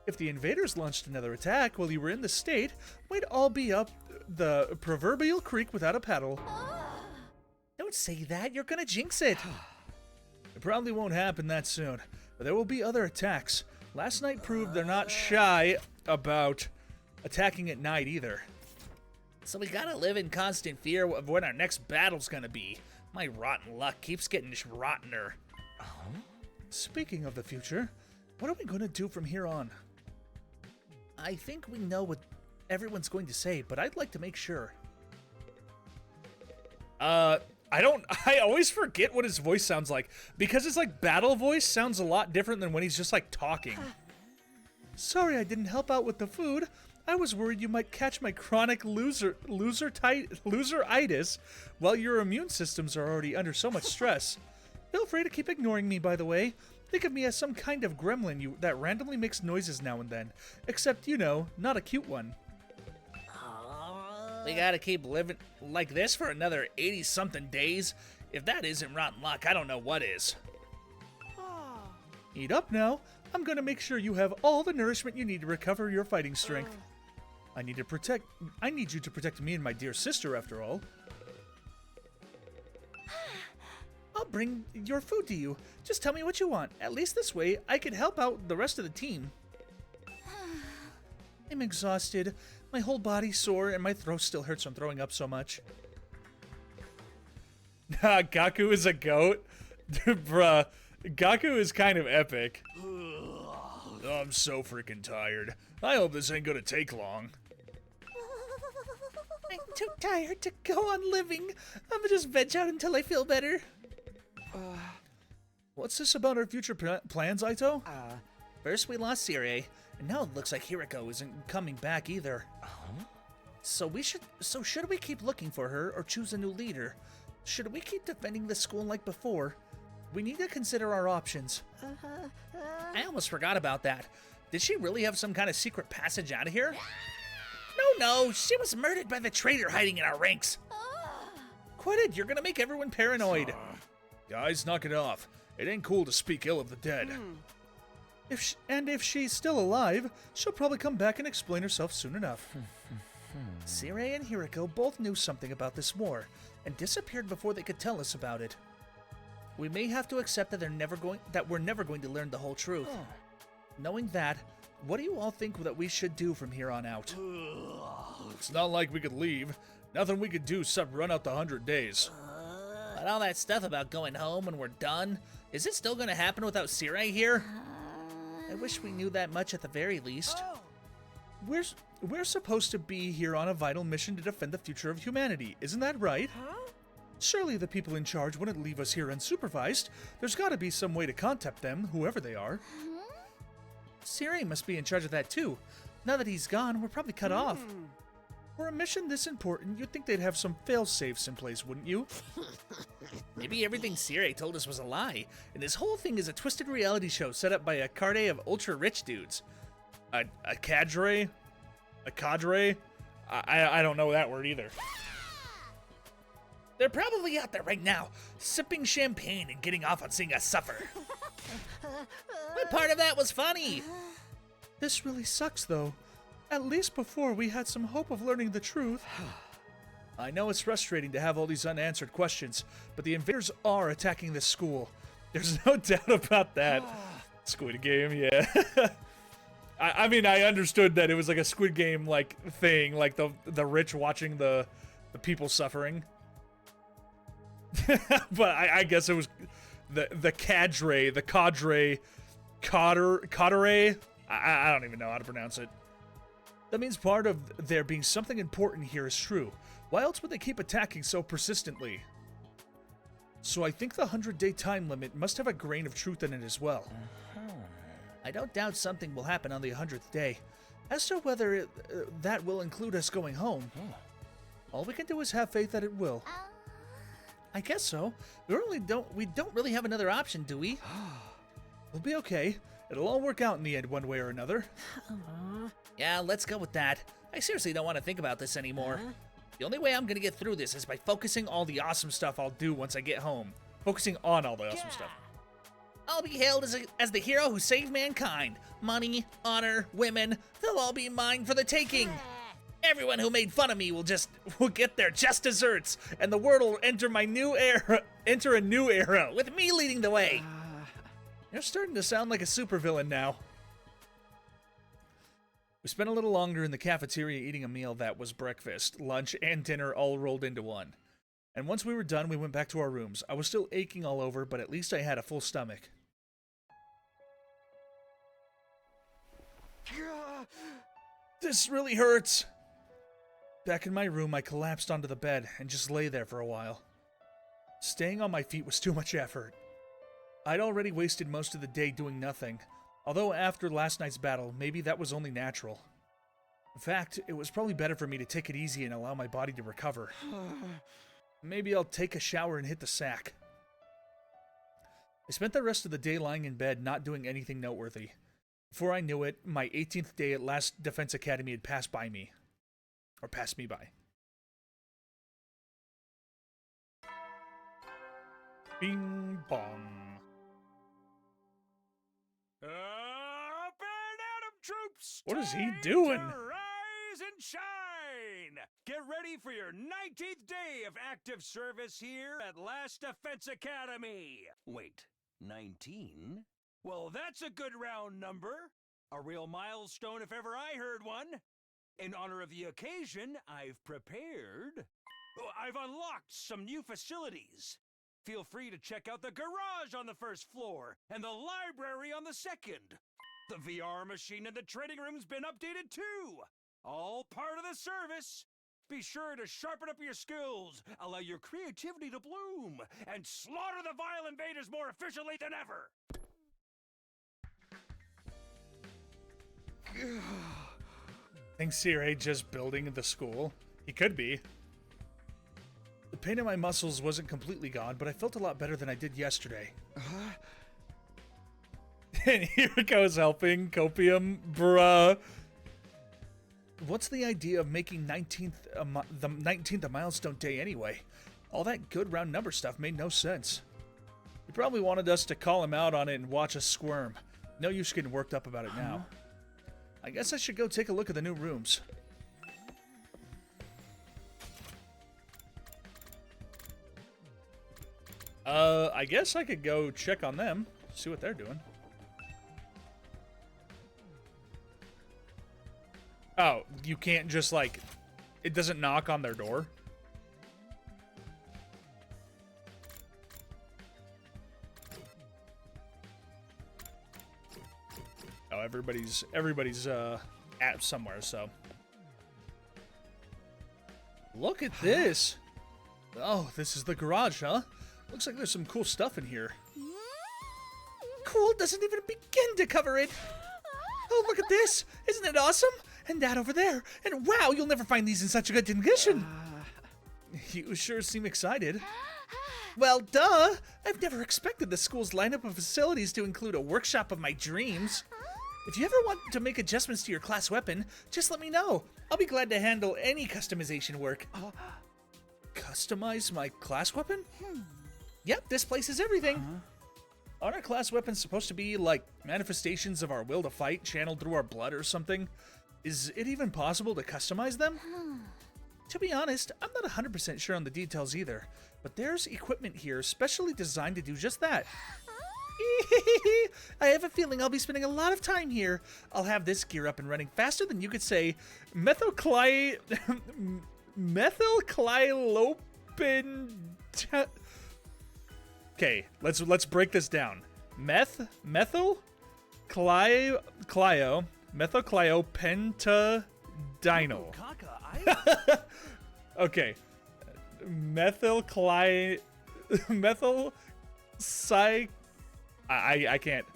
If the invaders launched another attack while you were in the state, we'd all be up the proverbial creek without a paddle. Don't say that, you're gonna jinx it. It probably won't happen that soon, but there will be other attacks. Last night proved they're not shy about attacking at night either. So we gotta live in constant fear of when our next battle's gonna be. My rotten luck keeps getting rottener. Speaking of the future, what are we going to do from here on? I think we know what everyone's going to say, but I'd like to make sure. I always forget what his voice sounds like, because his, like, battle voice sounds a lot different than when he's just, like, talking. Sorry I didn't help out with the food. I was worried you might catch my chronic loseritis while your immune systems are already under so much stress. Feel free to keep ignoring me, by the way. Think of me as some kind of gremlin that randomly makes noises now and then. Except, you know, not a cute one. We gotta keep living like this for another 80-something days? If that isn't rotten luck, I don't know what is. Eat up now. I'm gonna make sure you have all the nourishment you need to recover your fighting strength. I need you to protect me and my dear sister, after all. I'll bring your food to you. Just tell me what you want. At least this way, I can help out the rest of the team. I'm exhausted. My whole body's sore, and my throat still hurts from throwing up so much. Gaku is a goat? Bruh, Gaku is kind of epic. I'm so freaking tired. I hope this ain't gonna take long. I'm too tired to go on living. I'm gonna just veg out until I feel better. What's this about our future plans, Aito? First we lost Seirei, and now it looks like Hiriko isn't coming back either. So should we keep looking for her or choose a new leader? Should we keep defending the school like before? We need to consider our options. I almost forgot about that. Did she really have some kind of secret passage out of here? No, she was murdered by the traitor hiding in our ranks. Quit it, you're gonna make everyone paranoid. Guys, knock it off. It ain't cool to speak ill of the dead. If she's still alive, she'll probably come back and explain herself soon enough. Seirei and Hiriko both knew something about this war, and disappeared before they could tell us about it. We may have to accept that we're never going to learn the whole truth. Knowing that, what do you all think that we should do from here on out? It's not like we could leave. Nothing we could do except run out the 100 days. But all that stuff about going home when we're done, is it still gonna happen without Seirei here? I wish we knew that much at the very least. We're supposed to be here on a vital mission to defend the future of humanity, isn't that right? Surely the people in charge wouldn't leave us here unsupervised. There's gotta be some way to contact them, whoever they are. Seirei must be in charge of that too. Now that he's gone, we're probably cut off. For a mission this important, you'd think they'd have some fail-safes in place, wouldn't you? Maybe everything Seirei told us was a lie, and this whole thing is a twisted reality show set up by a cadre of ultra-rich dudes. A cadre? A cadre? I don't know that word either. They're probably out there right now, sipping champagne and getting off on seeing us suffer. What part of that was funny? This really sucks, though. At least before, we had some hope of learning the truth. I know it's frustrating to have all these unanswered questions, but the invaders are attacking this school. There's no doubt about that. Squid Game, yeah. I mean, I understood that it was like a Squid Game like thing, like the rich watching the people suffering. But I guess it was the cadre. I don't even know how to pronounce it. That means part of there being something important here is true. Why else would they keep attacking so persistently? So I think the 100-day time limit must have a grain of truth in it as well. I don't doubt something will happen on the 100th day. As to whether that will include us going home, all we can do is have faith that it will. I guess so. We don't really have another option, do we? We'll be okay. It'll all work out in the end one way or another. Yeah, let's go with that. I seriously don't want to think about this anymore. The only way I'm gonna get through this is by focusing all the awesome stuff I'll do once I get home. Focusing on all the awesome stuff. I'll be hailed as the hero who saved mankind. Money, honor, women, they'll all be mine for the taking. Everyone who made fun of me will get their just desserts, and the world will enter a new era with me leading the way. You're starting to sound like a supervillain now. We spent a little longer in the cafeteria eating a meal that was breakfast, lunch, and dinner all rolled into one. And once we were done, we went back to our rooms. I was still aching all over, but at least I had a full stomach. This really hurts. Back in my room, I collapsed onto the bed and just lay there for a while. Staying on my feet was too much effort. I'd already wasted most of the day doing nothing, although after last night's battle, maybe that was only natural. In fact, it was probably better for me to take it easy and allow my body to recover. Maybe I'll take a shower and hit the sack. I spent the rest of the day lying in bed, not doing anything noteworthy. Before I knew it, my 18th day at Last Defense Academy had passed by me. Or passed me by. Bing bong. Up and Adam troops! What is he Time doing? to rise and shine! Get ready for your 19th day of active service here at Last Defense Academy. Wait, 19? Well, that's a good round number. A real milestone if ever I heard one. In honor of the occasion, I've prepared... I've unlocked some new facilities. Feel free to check out the garage on the first floor and the library on the second. The VR machine in the training room's been updated too. All part of the service. Be sure to sharpen up your skills, allow your creativity to bloom, and slaughter the vile invaders more efficiently than ever. Thinks Sirei just building the school? He could be. The pain in my muscles wasn't completely gone, but I felt a lot better than I did yesterday. And Hiriko's helping. Copium, bruh. What's the idea of making the 19th a milestone day anyway? All that good round number stuff made no sense. He probably wanted us to call him out on it and watch us squirm. No use getting worked up about it now. I guess I should go take a look at the new rooms. I guess I could go check on them, see what they're doing. Oh, you can't just, like, it doesn't knock on their door? Oh, everybody's at somewhere, so. Look at this. Oh, this is the garage, huh? Looks like there's some cool stuff in here. Cool doesn't even begin to cover it. Oh, look at this. Isn't it awesome? And that over there. And wow, you'll never find these in such a good condition. You sure seem excited. Well, duh. I've never expected the school's lineup of facilities to include a workshop of my dreams. If you ever want to make adjustments to your class weapon, just let me know. I'll be glad to handle any customization work. Customize my class weapon? Yep, this place is everything. Aren't our class weapons supposed to be like manifestations of our will to fight channeled through our blood or something? Is it even possible to customize them? To be honest, I'm not 100% sure on the details either, but there's equipment here specially designed to do just that. I have a feeling I'll be spending a lot of time here. I'll have this gear up and running faster than you could say methylclylopin. Okay, let's break this down. Methylclyopentadienyl. Okay. I can't.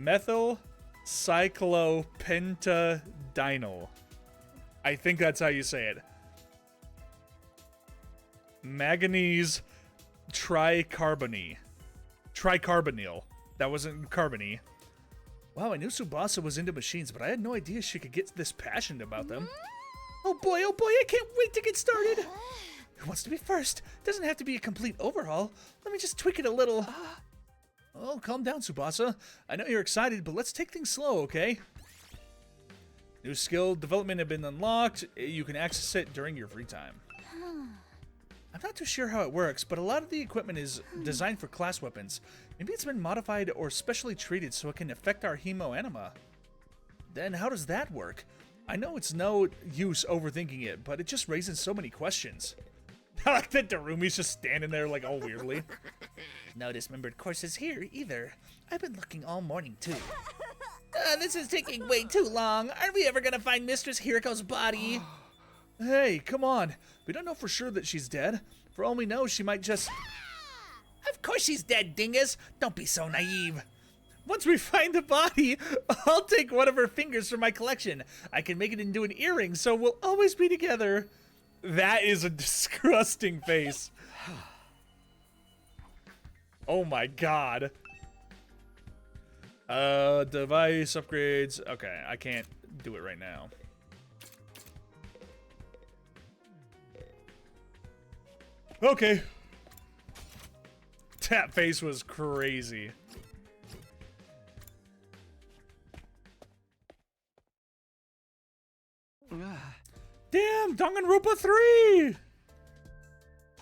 Methylcyclopentadienyl. I think that's how you say it. Manganese tricarbonyl. That wasn't carbony. Wow, I knew Tsubasa was into machines, but I had no idea she could get this passionate about them. Oh boy, I can't wait to get started. Who wants to be first? Doesn't have to be a complete overhaul. Let me just tweak it a little. Oh, calm down, Tsubasa. I know you're excited, but let's take things slow, okay? New skill development have been unlocked. You can access it during your free time. I'm not too sure how it works, but a lot of the equipment is designed for class weapons. Maybe it's been modified or specially treated so it can affect our hemoanima. Then how does that work? I know it's no use overthinking it, but it just raises so many questions. I like that Darumi's just standing there like all weirdly. No dismembered corpses here either. I've been looking all morning too. This is taking way too long. Are we ever gonna find Mistress Hiriko's body? Hey, come on. We don't know for sure that she's dead. For all we know, she might just... Of course she's dead, dingus. Don't be so naive. Once we find the body, I'll take one of her fingers from my collection. I can make it into an earring, so we'll always be together. That is a disgusting face. Oh my god. Device upgrades. Okay, I can't do it right now. Okay. That face was crazy. Damn, Danganronpa 3!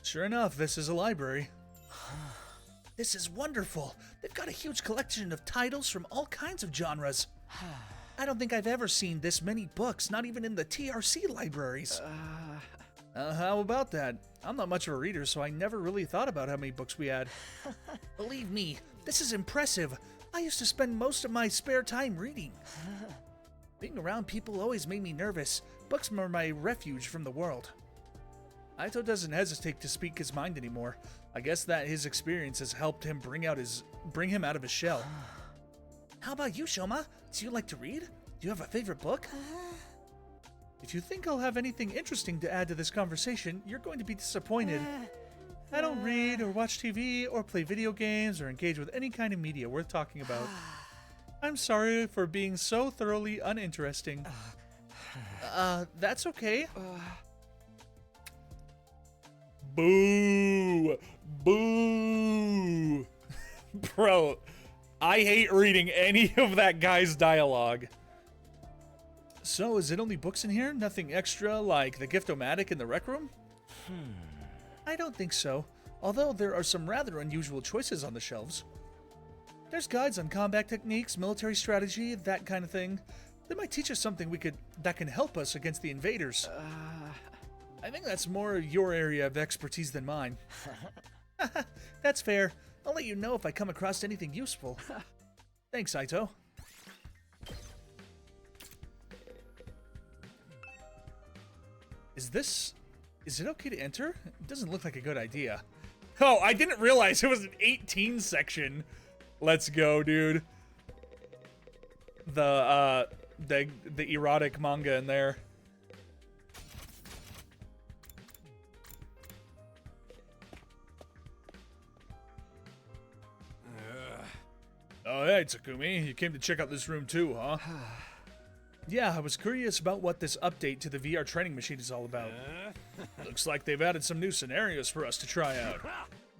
Sure enough, this is a library. This is wonderful. They've got a huge collection of titles from all kinds of genres. I don't think I've ever seen this many books, not even in the TRC libraries. How about that? I'm not much of a reader, so I never really thought about how many books we had. Believe me, this is impressive. I used to spend most of my spare time reading. Being around people always made me nervous. Books were my refuge from the world. Aito doesn't hesitate to speak his mind anymore. I guess that his experience has helped him bring him out of his shell. How about you, Shoma? Do you like to read? Do you have a favorite book? If you think I'll have anything interesting to add to this conversation, you're going to be disappointed. I don't read or watch TV or play video games or engage with any kind of media worth talking about. I'm sorry for being so thoroughly uninteresting. That's okay. Boo! Boo! Bro, I hate reading any of that guy's dialogue. So, is it only books in here? Nothing extra like the Gift-O-Matic in the Rec Room? I don't think so, although there are some rather unusual choices on the shelves. There's guides on combat techniques, military strategy, that kind of thing. They might teach us something that can help us against the invaders. I think that's more your area of expertise than mine. That's fair. I'll let you know if I come across anything useful. Thanks, Aito. Is it okay to enter? It doesn't look like a good idea. Oh, I didn't realize it was an 18 section. Let's go, dude. The erotic manga in there. Oh, hey, Takumi. You came to check out this room too, huh? Yeah, I was curious about what this update to the VR training machine is all about. Looks like they've added some new scenarios for us to try out.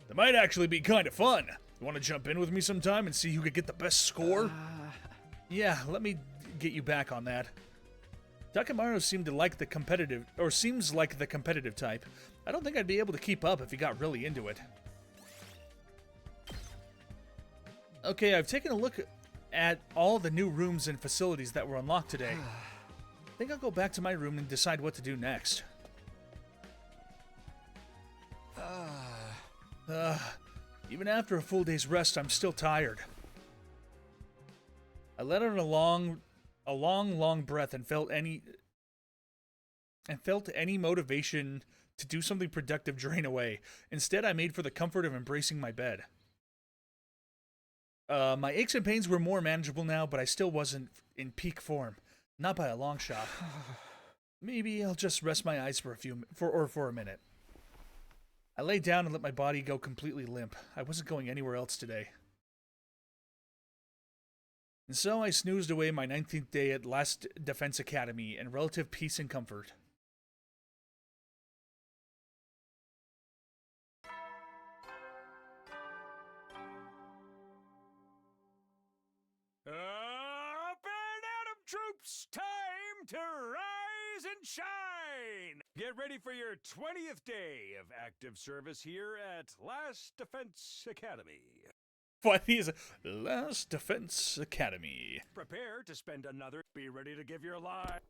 They might actually be kind of fun. You want to jump in with me sometime and see who could get the best score? Yeah, let me get you back on that. Takemaru seems like the competitive type. I don't think I'd be able to keep up if he got really into it. Okay, I've taken a look at all the new rooms and facilities that were unlocked today. I think I'll go back to my room and decide what to do next. Even after a full day's rest, I'm still tired. I let out a long breath and felt any motivation to do something productive drain away. Instead, I made for the comfort of embracing my bed. My aches and pains were more manageable now, but I still wasn't in peak form. Not by a long shot. Maybe I'll just rest my eyes for a minute. I lay down and let my body go completely limp. I wasn't going anywhere else today. And so I snoozed away my 19th day at Last Defense Academy in relative peace and comfort. Up and Atom troops, time to rise and shine! Get ready for your 20th day of active service here at Last Defense Academy. What is Last Defense Academy? Prepare to spend another. Be ready to give your life.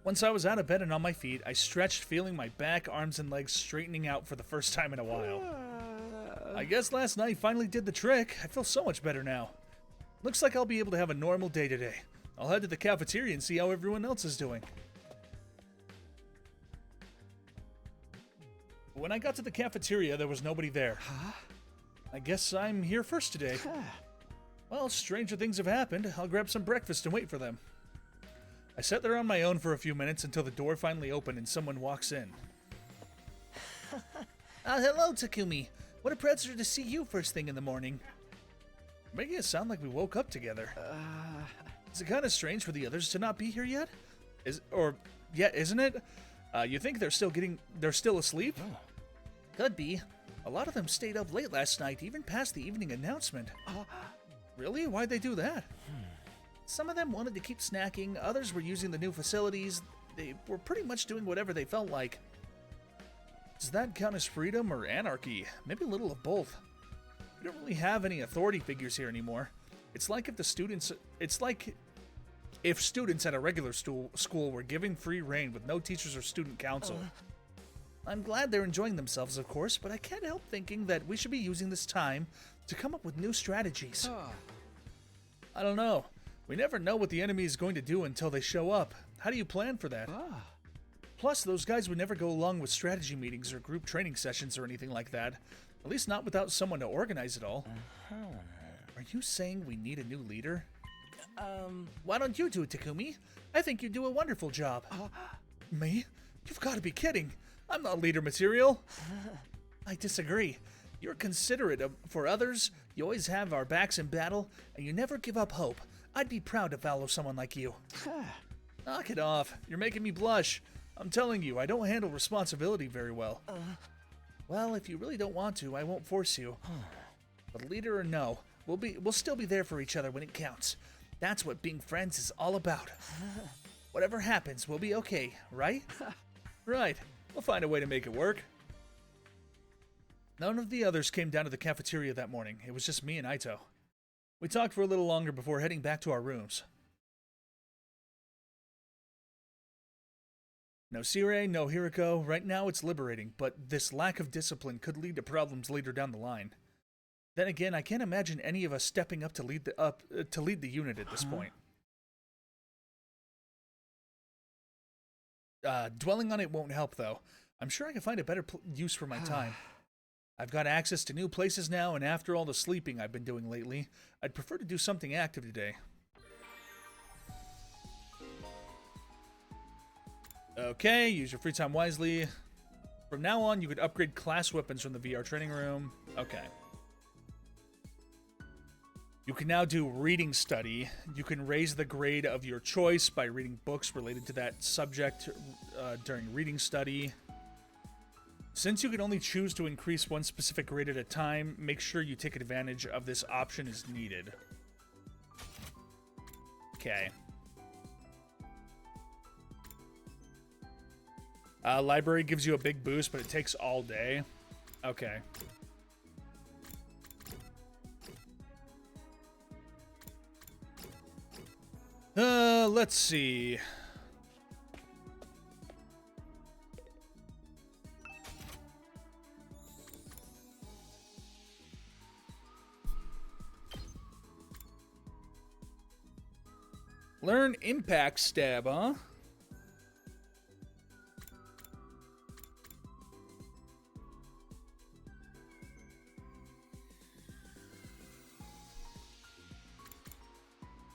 Once I was out of bed and on my feet, I stretched, feeling my back, arms, and legs straightening out for the first time in a while. I guess last night finally did the trick. I feel so much better now. Looks like I'll be able to have a normal day today. I'll head to the cafeteria and see how everyone else is doing. When I got to the cafeteria, there was nobody there. I guess I'm here first today. Well, stranger things have happened. I'll grab some breakfast and wait for them. I sat there on my own for a few minutes until the door finally opened and someone walks in. Hello, Takumi. What a pleasure to see you first thing in the morning. Making it sound like we woke up together. Is it kind of strange for the others to not be here yet? Isn't it? You think they're still asleep? Oh. Could be. A lot of them stayed up late last night, even past the evening announcement. Really? Why'd they do that? Some of them wanted to keep snacking, others were using the new facilities. They were pretty much doing whatever they felt like. Does that count as freedom or anarchy? Maybe a little of both. We don't really have any authority figures here anymore. It's like if students at a regular school were given free reign with no teachers or student council. I'm glad they're enjoying themselves, of course, but I can't help thinking that we should be using this time to come up with new strategies. I don't know. We never know what the enemy is going to do until they show up. How do you plan for that? Plus, those guys would never go along with strategy meetings or group training sessions or anything like that. At least not without someone to organize it all. Are you saying we need a new leader? Why don't you do it, Takumi? I think you do a wonderful job. Me? You've got to be kidding. I'm not leader material. I disagree. You're considerate for others, you always have our backs in battle, and you never give up hope. I'd be proud to follow someone like you. Knock it off. You're making me blush. I'm telling you, I don't handle responsibility very well. Well, if you really don't want to, I won't force you. But leader or no, we'll still be there for each other when it counts. That's what being friends is all about. Whatever happens, we'll be okay, right? Right. We'll find a way to make it work. None of the others came down to the cafeteria that morning. It was just me and Aito. We talked for a little longer before heading back to our rooms. No Sire, no Hiriko. Right now it's liberating, but this lack of discipline could lead to problems later down the line. Then again, I can't imagine any of us stepping up to lead the unit at this point. Dwelling on it won't help, though. I'm sure I can find a better use for my time. I've got access to new places now, and after all the sleeping I've been doing lately, I'd prefer to do something active today. Okay, use your free time wisely. From now on, you could upgrade class weapons from the VR training room. Okay. You can now do reading study. You can raise the grade of your choice by reading books related to that subject during reading study. Since you can only choose to increase one specific grade at a time, make sure you take advantage of this option as needed. Okay. Library gives you a big boost, but it takes all day. Okay. Let's see. Learn impact stab, huh?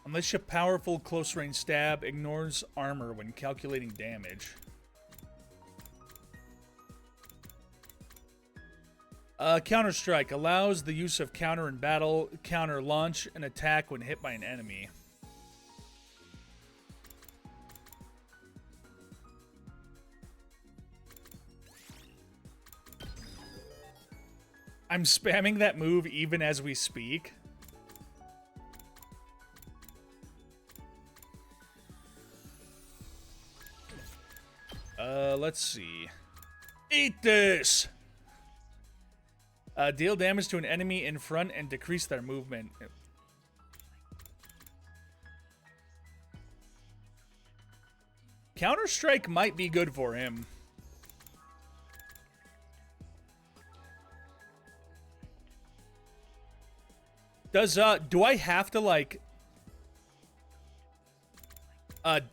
Unleash a powerful close-range stab, ignores armor when calculating damage. Counter-strike allows the use of counter in battle, counter launch, and attack when hit by an enemy. I'm spamming that move even as we speak. Let's see. Eat this! Deal damage to an enemy in front and decrease their movement. Counter-strike might be good for him. Do I have to, like...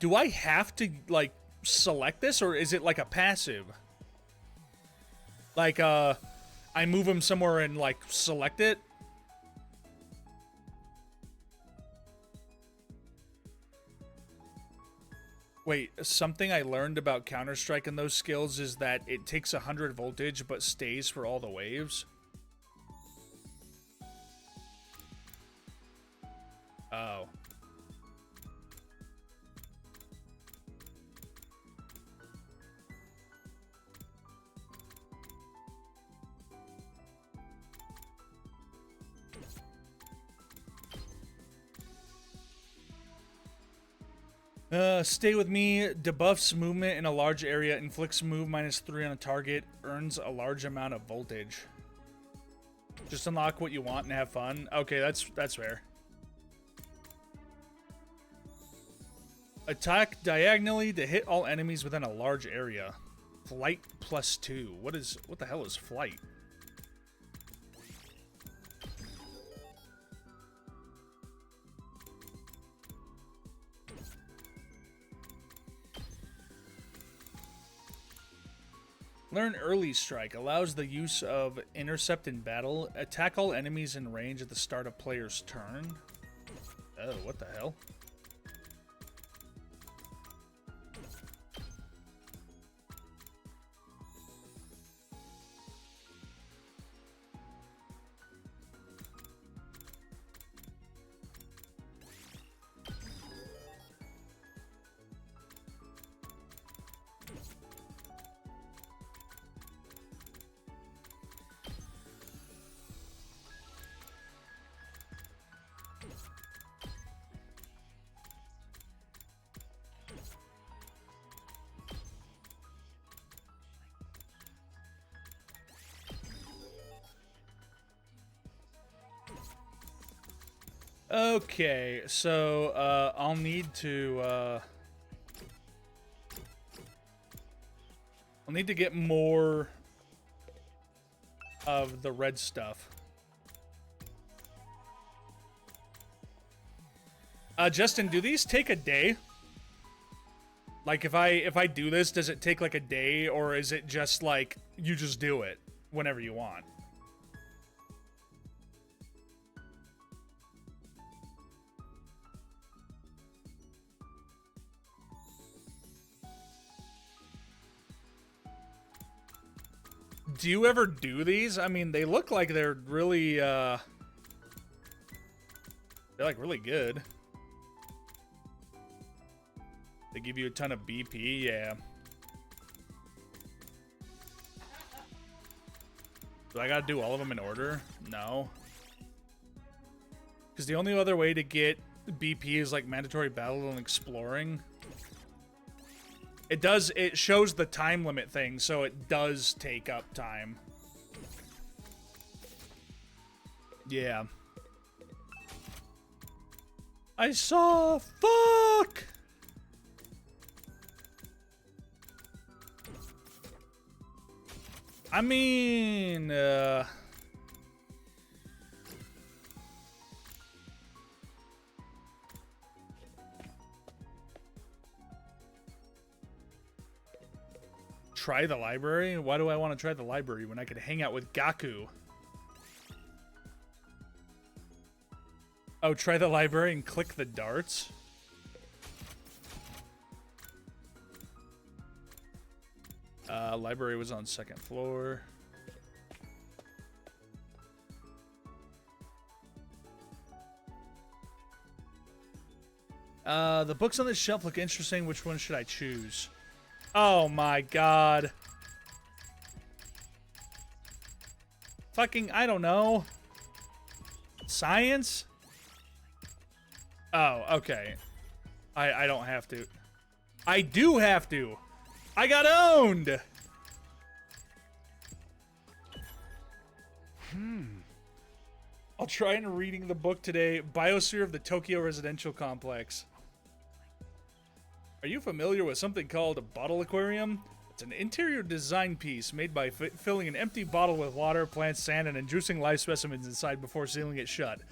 do I have to, like, select this, or is it like a passive? Like, I move him somewhere and, like, select it? Wait, something I learned about Counter-Strike and those skills is that it takes 100 voltage but stays for all the waves. Oh. Stay with me. Debuffs movement in a large area. Inflicts move -3 on a target. Earns a large amount of voltage. Just unlock what you want and have fun. Okay, that's fair. Attack diagonally to hit all enemies within a large area. Flight +2. What the hell is flight? Learn Early Strike. Allows the use of intercept in battle. Attack all enemies in range at the start of player's turn. Oh, what the hell? Okay, so I'll need to get more of the red stuff. Justin, do these take a day? Like if I do this, does it take like a day, or is it just like you just do it whenever you want? Do you ever do these? I mean, they look like they're really, they're like really good. They give you a ton of BP, yeah. Do I gotta do all of them in order? No. Because the only other way to get BP is like mandatory battle and exploring. It shows the time limit thing, so it does take up time. Yeah. I saw fuck! I mean, try the library? Why do I want to try the library when I could hang out with Gaku? Oh, try the library and click the darts? Library was on second floor. The books on this shelf look interesting. Which one should I choose? Oh my god. Fucking, I don't know. Science? Oh, okay. I don't have to. I do have to. I got owned! I'll try and reading the book today. Biosphere of the Tokyo Residential Complex. Are you familiar with something called a bottle aquarium? It's an interior design piece made by filling an empty bottle with water, plants, sand, and inducing live specimens inside before sealing it shut.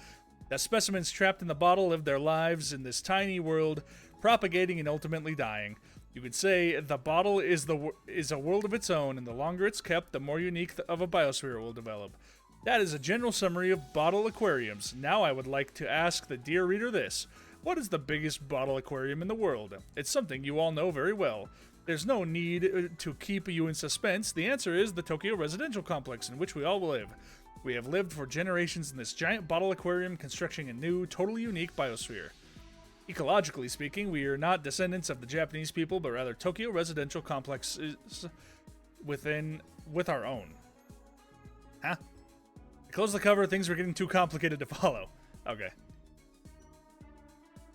The specimens trapped in the bottle live their lives in this tiny world, propagating and ultimately dying. You could say the bottle is a world of its own, and the longer it's kept, the more unique of a biosphere it will develop. That is a general summary of bottle aquariums. Now I would like to ask the dear reader this. What is the biggest bottle aquarium in the world? It's something you all know very well. There's no need to keep you in suspense. The answer is the Tokyo Residential Complex, in which we all live. We have lived for generations in this giant bottle aquarium, constructing a new, totally unique biosphere. Ecologically speaking, we are not descendants of the Japanese people, but rather Tokyo Residential Complexes with our own. Huh? I closed the cover, things were getting too complicated to follow. Okay.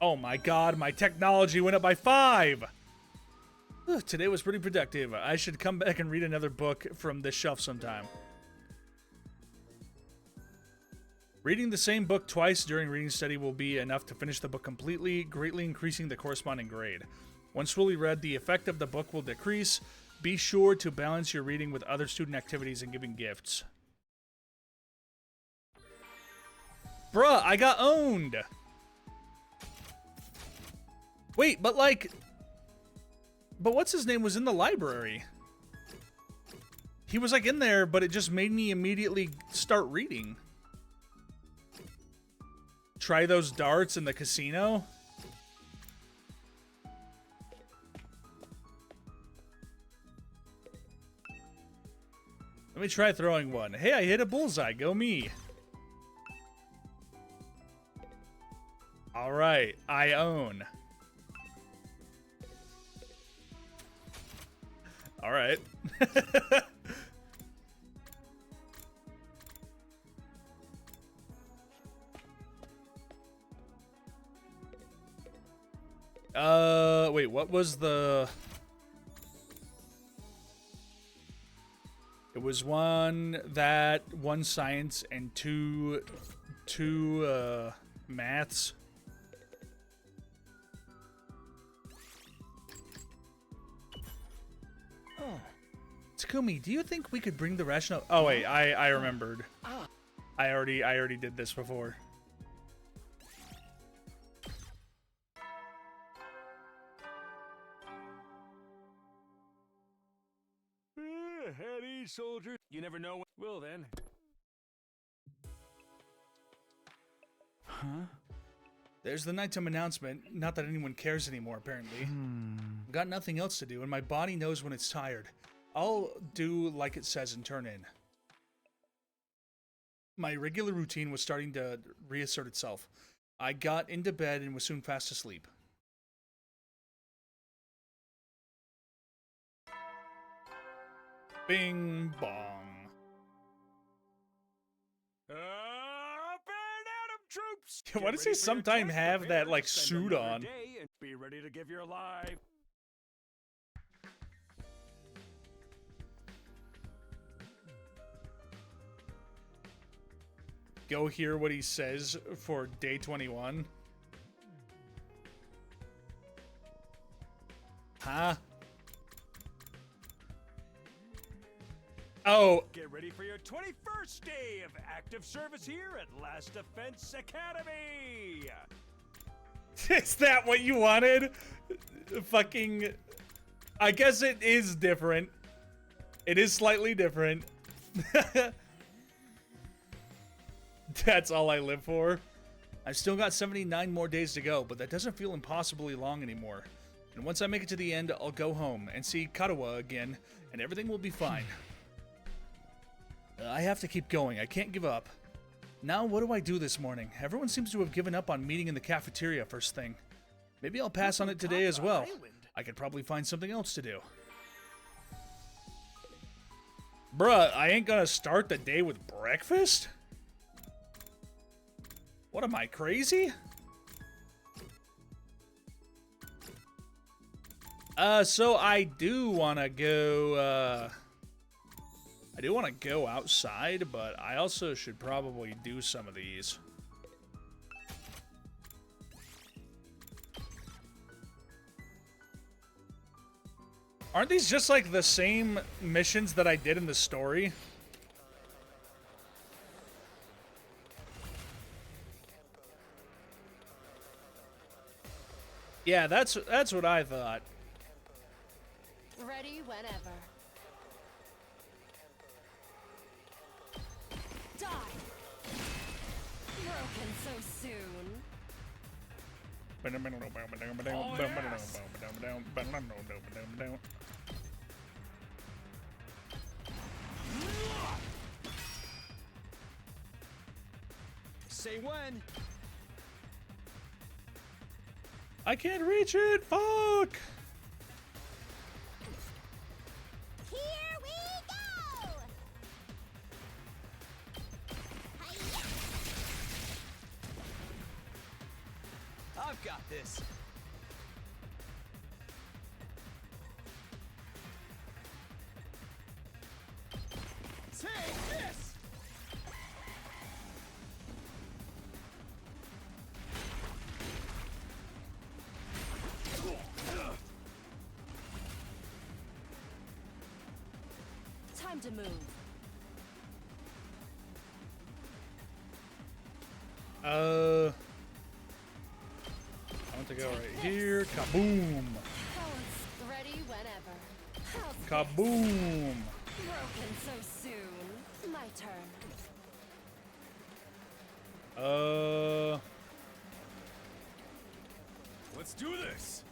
Oh my god, my technology went up by 5! Ugh, today was pretty productive. I should come back and read another book from this shelf sometime. Reading the same book twice during reading study will be enough to finish the book completely, greatly increasing the corresponding grade. Once fully read, the effect of the book will decrease. Be sure to balance your reading with other student activities and giving gifts. Bruh, I got owned! Wait, but like... But what's his name was in the library? He was like in there, but it just made me immediately start reading. Try those darts in the casino? Let me try throwing one. Hey, I hit a bullseye. Go me. All right, I own. All right. Wait, what was the... It was one science and two maths. Oh. Takumi, do you think we could bring the rational... Oh wait, I remembered. I already did this before. At ease, soldier. You never know. Well then. Huh? There's the nighttime announcement. Not that anyone cares anymore, apparently. Got nothing else to do, and my body knows when it's tired. I'll do like it says and turn in. My regular routine was starting to reassert itself. I got into bed and was soon fast asleep. Bing bong. Troops, Why does he sometimes have that like suit on? Be ready to give your life. Go hear what he says for day 21. Huh? Oh. Get ready for your 21st day of active service here at Last Defense Academy. Is that what you wanted? Fucking... I guess it is different. It is slightly different. That's all I live for. I've still got 79 more days to go, but that doesn't feel impossibly long anymore. And once I make it to the end, I'll go home and see Katawa again, and everything will be fine. I have to keep going. I can't give up. Now, what do I do this morning? Everyone seems to have given up on meeting in the cafeteria first thing. Maybe I'll pass on it today as well. I could probably find something else to do. Bruh, I ain't gonna start the day with breakfast? What am I, crazy? So I do want to go, I do want to go outside, but I also should probably do some of these. Aren't these just like the same missions that I did in the story? Yeah, that's what I thought. Ready whenever. Die! Broken so soon. Say when. I can't reach it. Fuck. Here we go! Hi-ya! I've got this. Take this! Time to move. I want to go right here. Kaboom. Ready whenever. Kaboom. Broken so soon. My turn. Let's do this.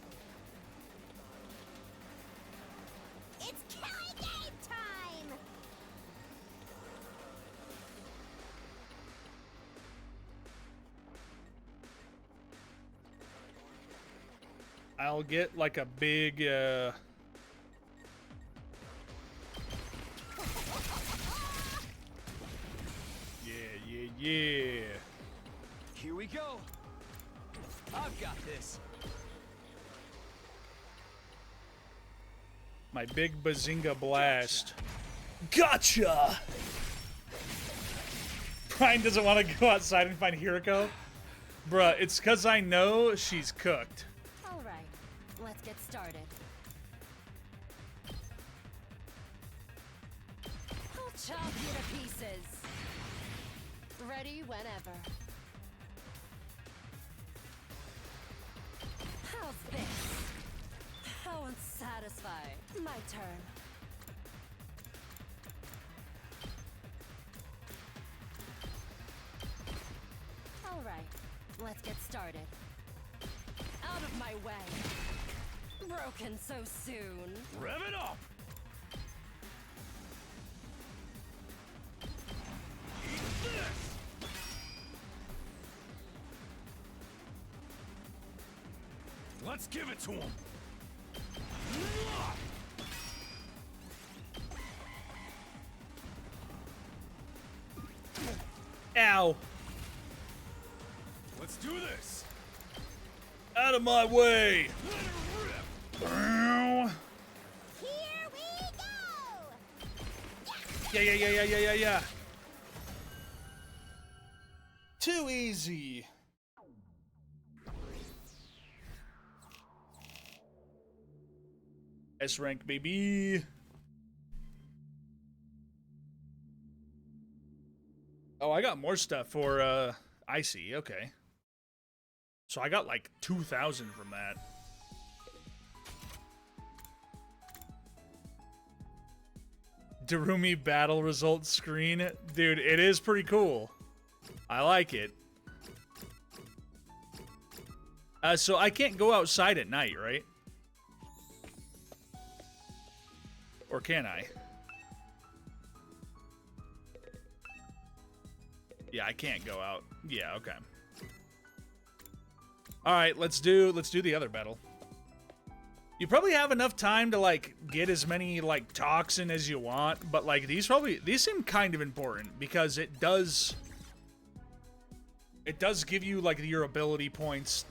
It's killing game time! I'll get like a big, yeah, yeah. Here we go. I've got this. My big Bazinga Blast. Gotcha! Brian doesn't want to go outside and find Hiriko. Bruh, it's because I know she's cooked. All right, let's get started. I'll chop you to pieces. Ready whenever. How's this? How unsatisfied. My turn. All right, let's get started. Out of my way. Broken so soon. Rev it up. Eat this. Let's give it to him. Ow. Let's do this. Out of my way. Here we go! Yeah. Too easy. S rank, baby. Oh, I got more stuff for Icy. Okay. So I got like 2,000 from that. Darumi battle results screen. Dude, it is pretty cool. I like it. So I can't go outside at night, right? Or can I? Yeah, I can't go out. Yeah, okay. All right, let's do the other battle. You probably have enough time to like get as many like toxin as you want, but like these seem kind of important because it does give you like your ability points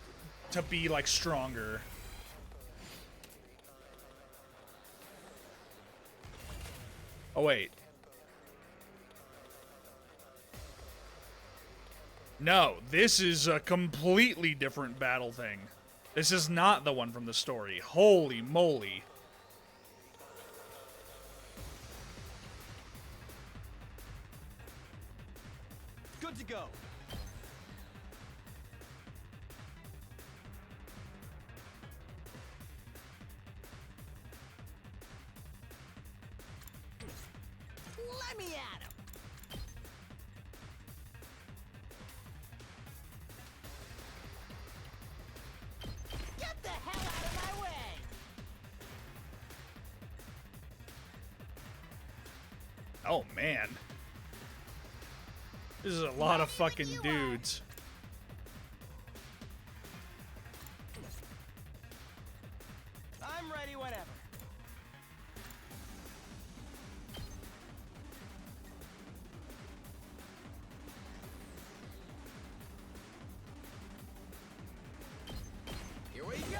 to be like stronger. Oh wait. No, this is a completely different battle thing. This is not the one from the story. Holy moly. Good to go. Let me at him. Oh man. This is a lot of fucking dudes. I'm ready whenever. Here we go.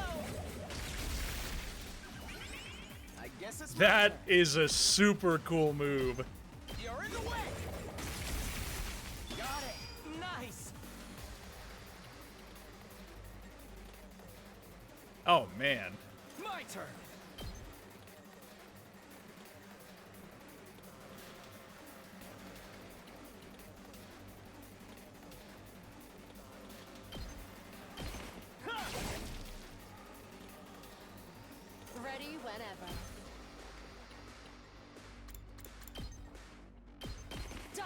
I guess it's my That turn. is a super cool move. You're in the way. Got it. Nice. Oh man. My turn. Ready whenever. Die!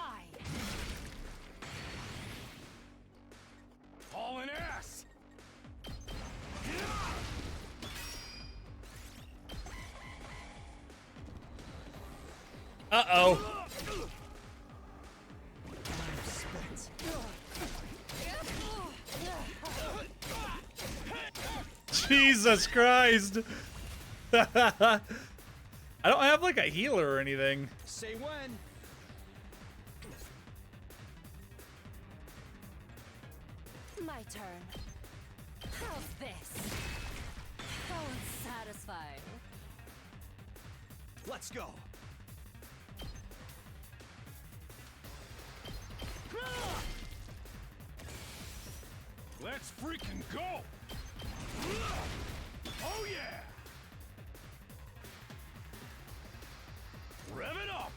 Hauling ass! Uh-oh. Jesus Christ. I don't have like a healer or anything. Say when. My turn. How's this? How unsatisfying. Let's go. Let's freaking go! Oh yeah! Rev it up!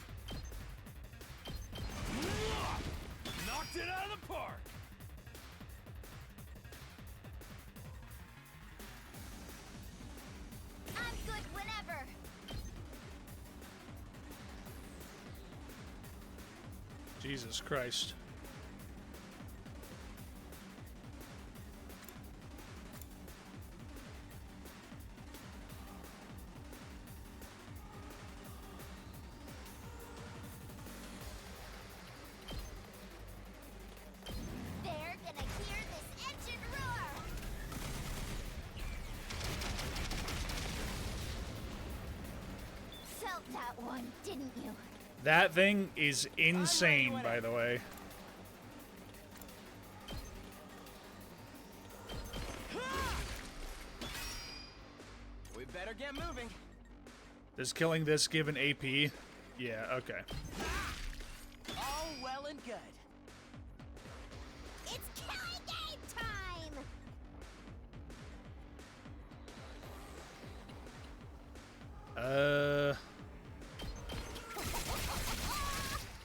Knocked it out of the park! I'm good whenever. Jesus Christ. They're gonna hear this engine roar. Felt that one, didn't you? That thing is insane, by the way. We better get moving. Does killing this give an AP? Yeah, okay. All well and good. It's killing game time!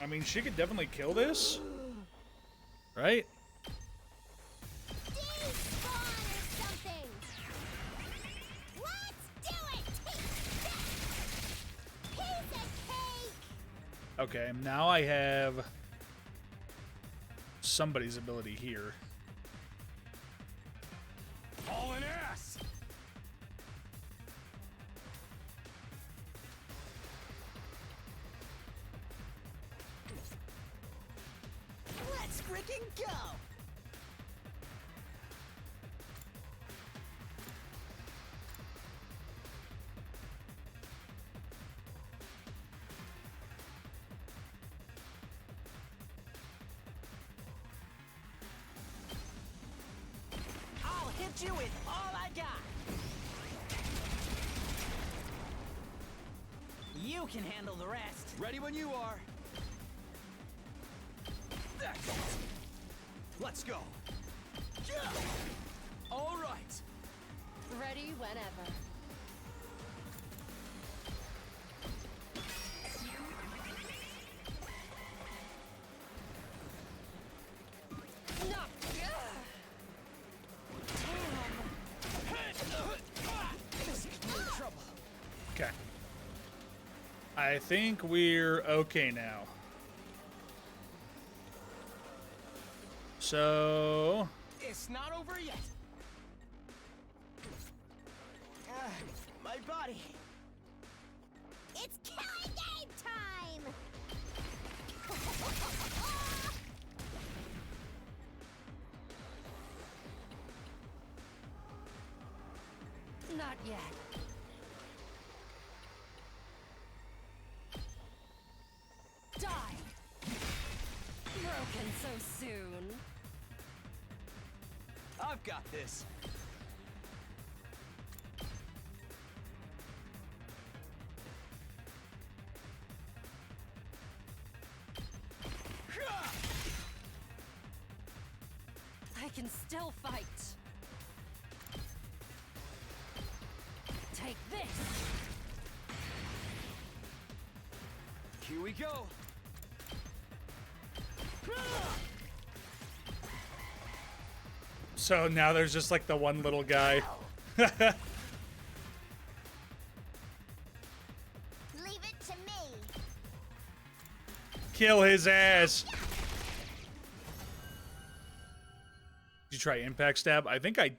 I mean, she could definitely kill this. Right? Despawn or something! Let's do it! Piece of cake! Okay, now I have somebody's ability here. Hauling ass! Let's freaking go. I'll hit you with all I got. You can handle the rest. Ready when you are. Let's go. All right. Ready whenever. No. Okay. I think we're okay now. So... It's not over yet. My body. It's killing game time! yet. Die! Broken so soon. I've got this. I can still fight. Take this. Here we go. So now there's just like the one little guy. Leave it to me. Kill his ass. Did you try impact stab? I think I...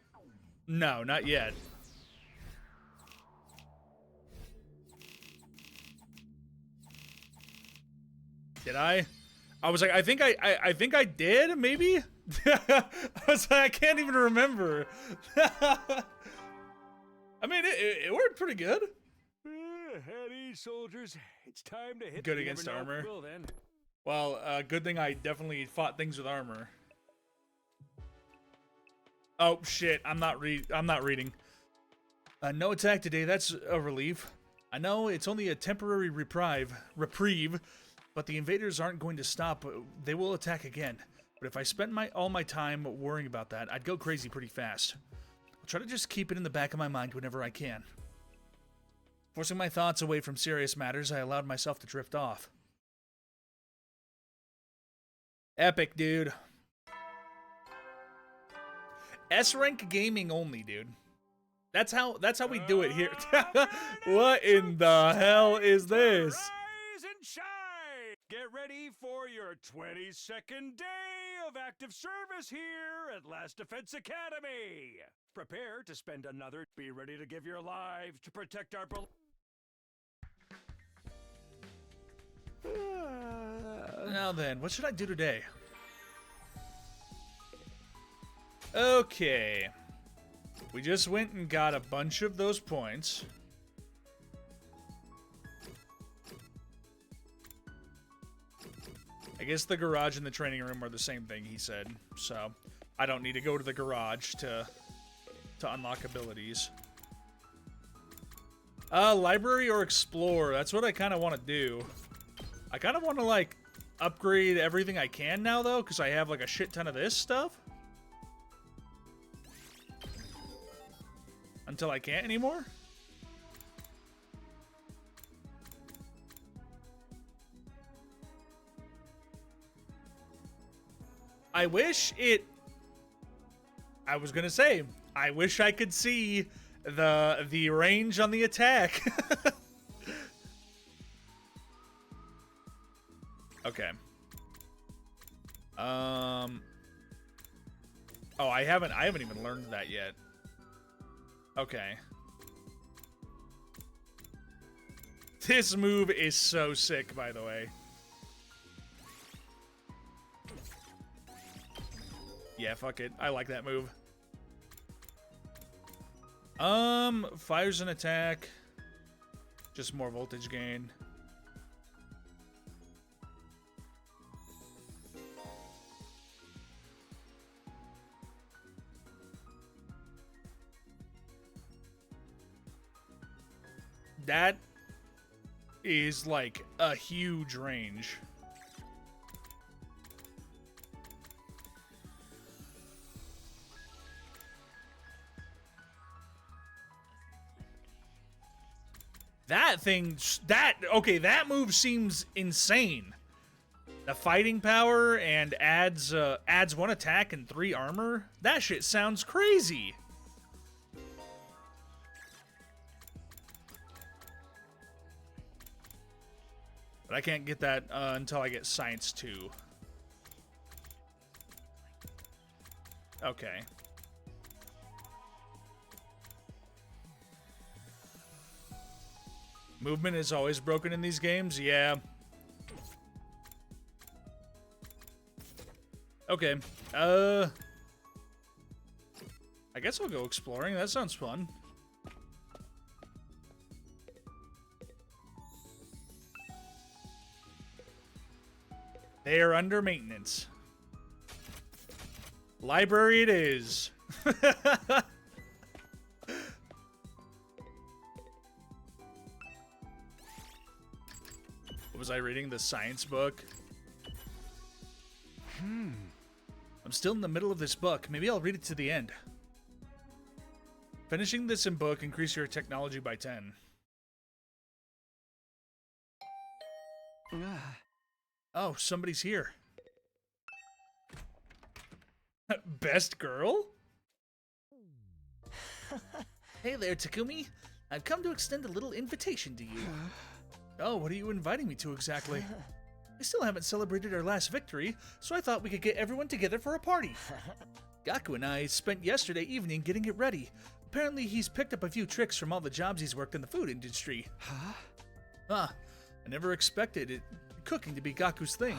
No, not yet. Did I? I was like, I think I did, maybe? I was like, I can't even remember. I mean, it worked pretty good. At ease, soldiers. It's time to hit Good the against never know armor. quill, then. Well, good thing I definitely fought things with armor. Oh shit! I'm not reading. No attack today. That's a relief. I know it's only a temporary reprieve, but the invaders aren't going to stop. They will attack again. But if I spent all my time worrying about that, I'd go crazy pretty fast. I'll try to just keep it in the back of my mind whenever I can. Forcing my thoughts away from serious matters, I allowed myself to drift off. Epic, dude. S-rank gaming only, dude. That's how we do it here. What in the hell is this? Rise and shine! Get ready for your 22nd day of active service here at Last Defense Academy. Prepare to spend another. Be ready to give your lives to protect our. Now then, what should I do today? Okay. We just went and got a bunch of those points. I guess the garage and the training room are the same thing, he said. So, I don't need to go to the garage to unlock abilities. Library or explore. That's what I kind of want to do. I kind of want to, like, upgrade everything I can now, though, because I have, like, a shit ton of this stuff. Until I can't anymore? I wish it... I was gonna say, I wish I could see the range on the attack. Okay. Oh, I haven't even learned that yet. Okay. This move is so sick, by the way. Yeah, fuck it. I like that move. Fires an attack. Just more voltage gain. That is like a huge range. Okay, that move seems insane. The fighting power and adds 1 attack and 3 armor. That shit sounds crazy. But I can't get that until I get Science 2. Okay. Movement is always broken in these games? Yeah. Okay. I guess I'll go exploring. That sounds fun. They are under maintenance. Library it is. What was I reading? The science book? I'm still in the middle of this book. Maybe I'll read it to the end. Finishing this in book, increase your technology by 10. Oh, somebody's here. Best girl? Hey there, Takumi. I've come to extend a little invitation to you. Oh, what are you inviting me to exactly? We still haven't celebrated our last victory, so I thought we could get everyone together for a party. Gaku and I spent yesterday evening getting it ready. Apparently he's picked up a few tricks from all the jobs he's worked in the food industry. Huh? Ah, I never expected cooking to be Gaku's thing.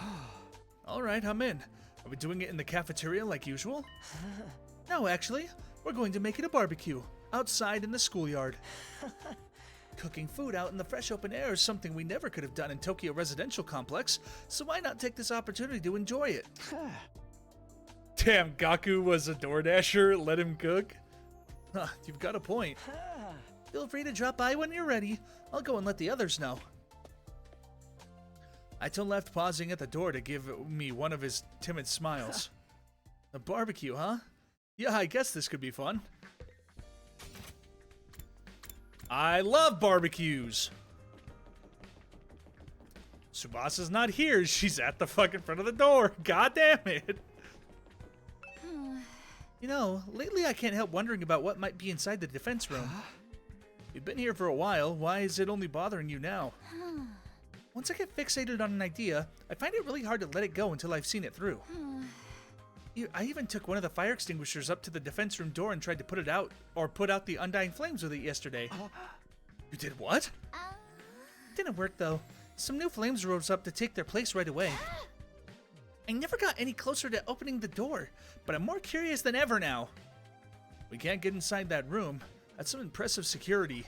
Alright, I'm in. Are we doing it in the cafeteria like usual? No, actually. We're going to make it a barbecue, outside in the schoolyard. Cooking food out in the fresh open air is something we never could have done in Tokyo Residential Complex, so why not take this opportunity to enjoy it? Damn, Gaku was a DoorDasher, let him cook? Huh, you've got a point. Feel free to drop by when you're ready. I'll go and let the others know. Aito left, pausing at the door to give me one of his timid smiles. A barbecue, huh? Yeah, I guess this could be fun. I love barbecues! Tsubasa's not here. She's at the fucking front of the door. God damn it. You know, lately I can't help wondering about what might be inside the defense room. We've been here for a while. Why is it only bothering you now? Once I get fixated on an idea, I find it really hard to let it go until I've seen it through. I even took one of the fire extinguishers up to the defense room door and tried to put it out, or put out the undying flames with it yesterday. You did what? Didn't work though. Some new flames rose up to take their place right away. I never got any closer to opening the door, but I'm more curious than ever now. We can't get inside that room. That's some impressive security.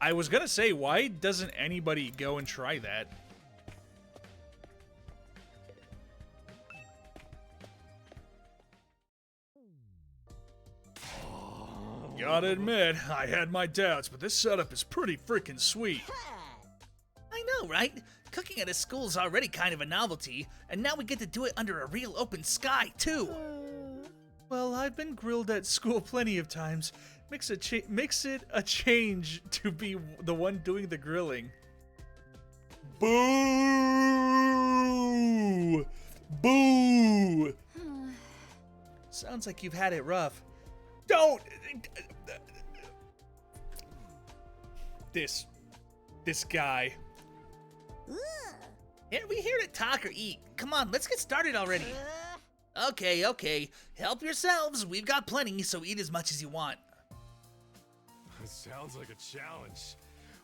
I was gonna say, why doesn't anybody go and try that? Gotta admit, I had my doubts, but this setup is pretty freaking sweet. I know, right? Cooking at a school is already kind of a novelty, and now we get to do it under a real open sky, too. Well, I've been grilled at school plenty of times. Makes it a change to be the one doing the grilling. Boo! Boo! Sounds like you've had it rough. Don't! This guy. Are we here to talk or eat? Come on, let's get started already. Okay. Help yourselves. We've got plenty, so eat as much as you want. It sounds like a challenge.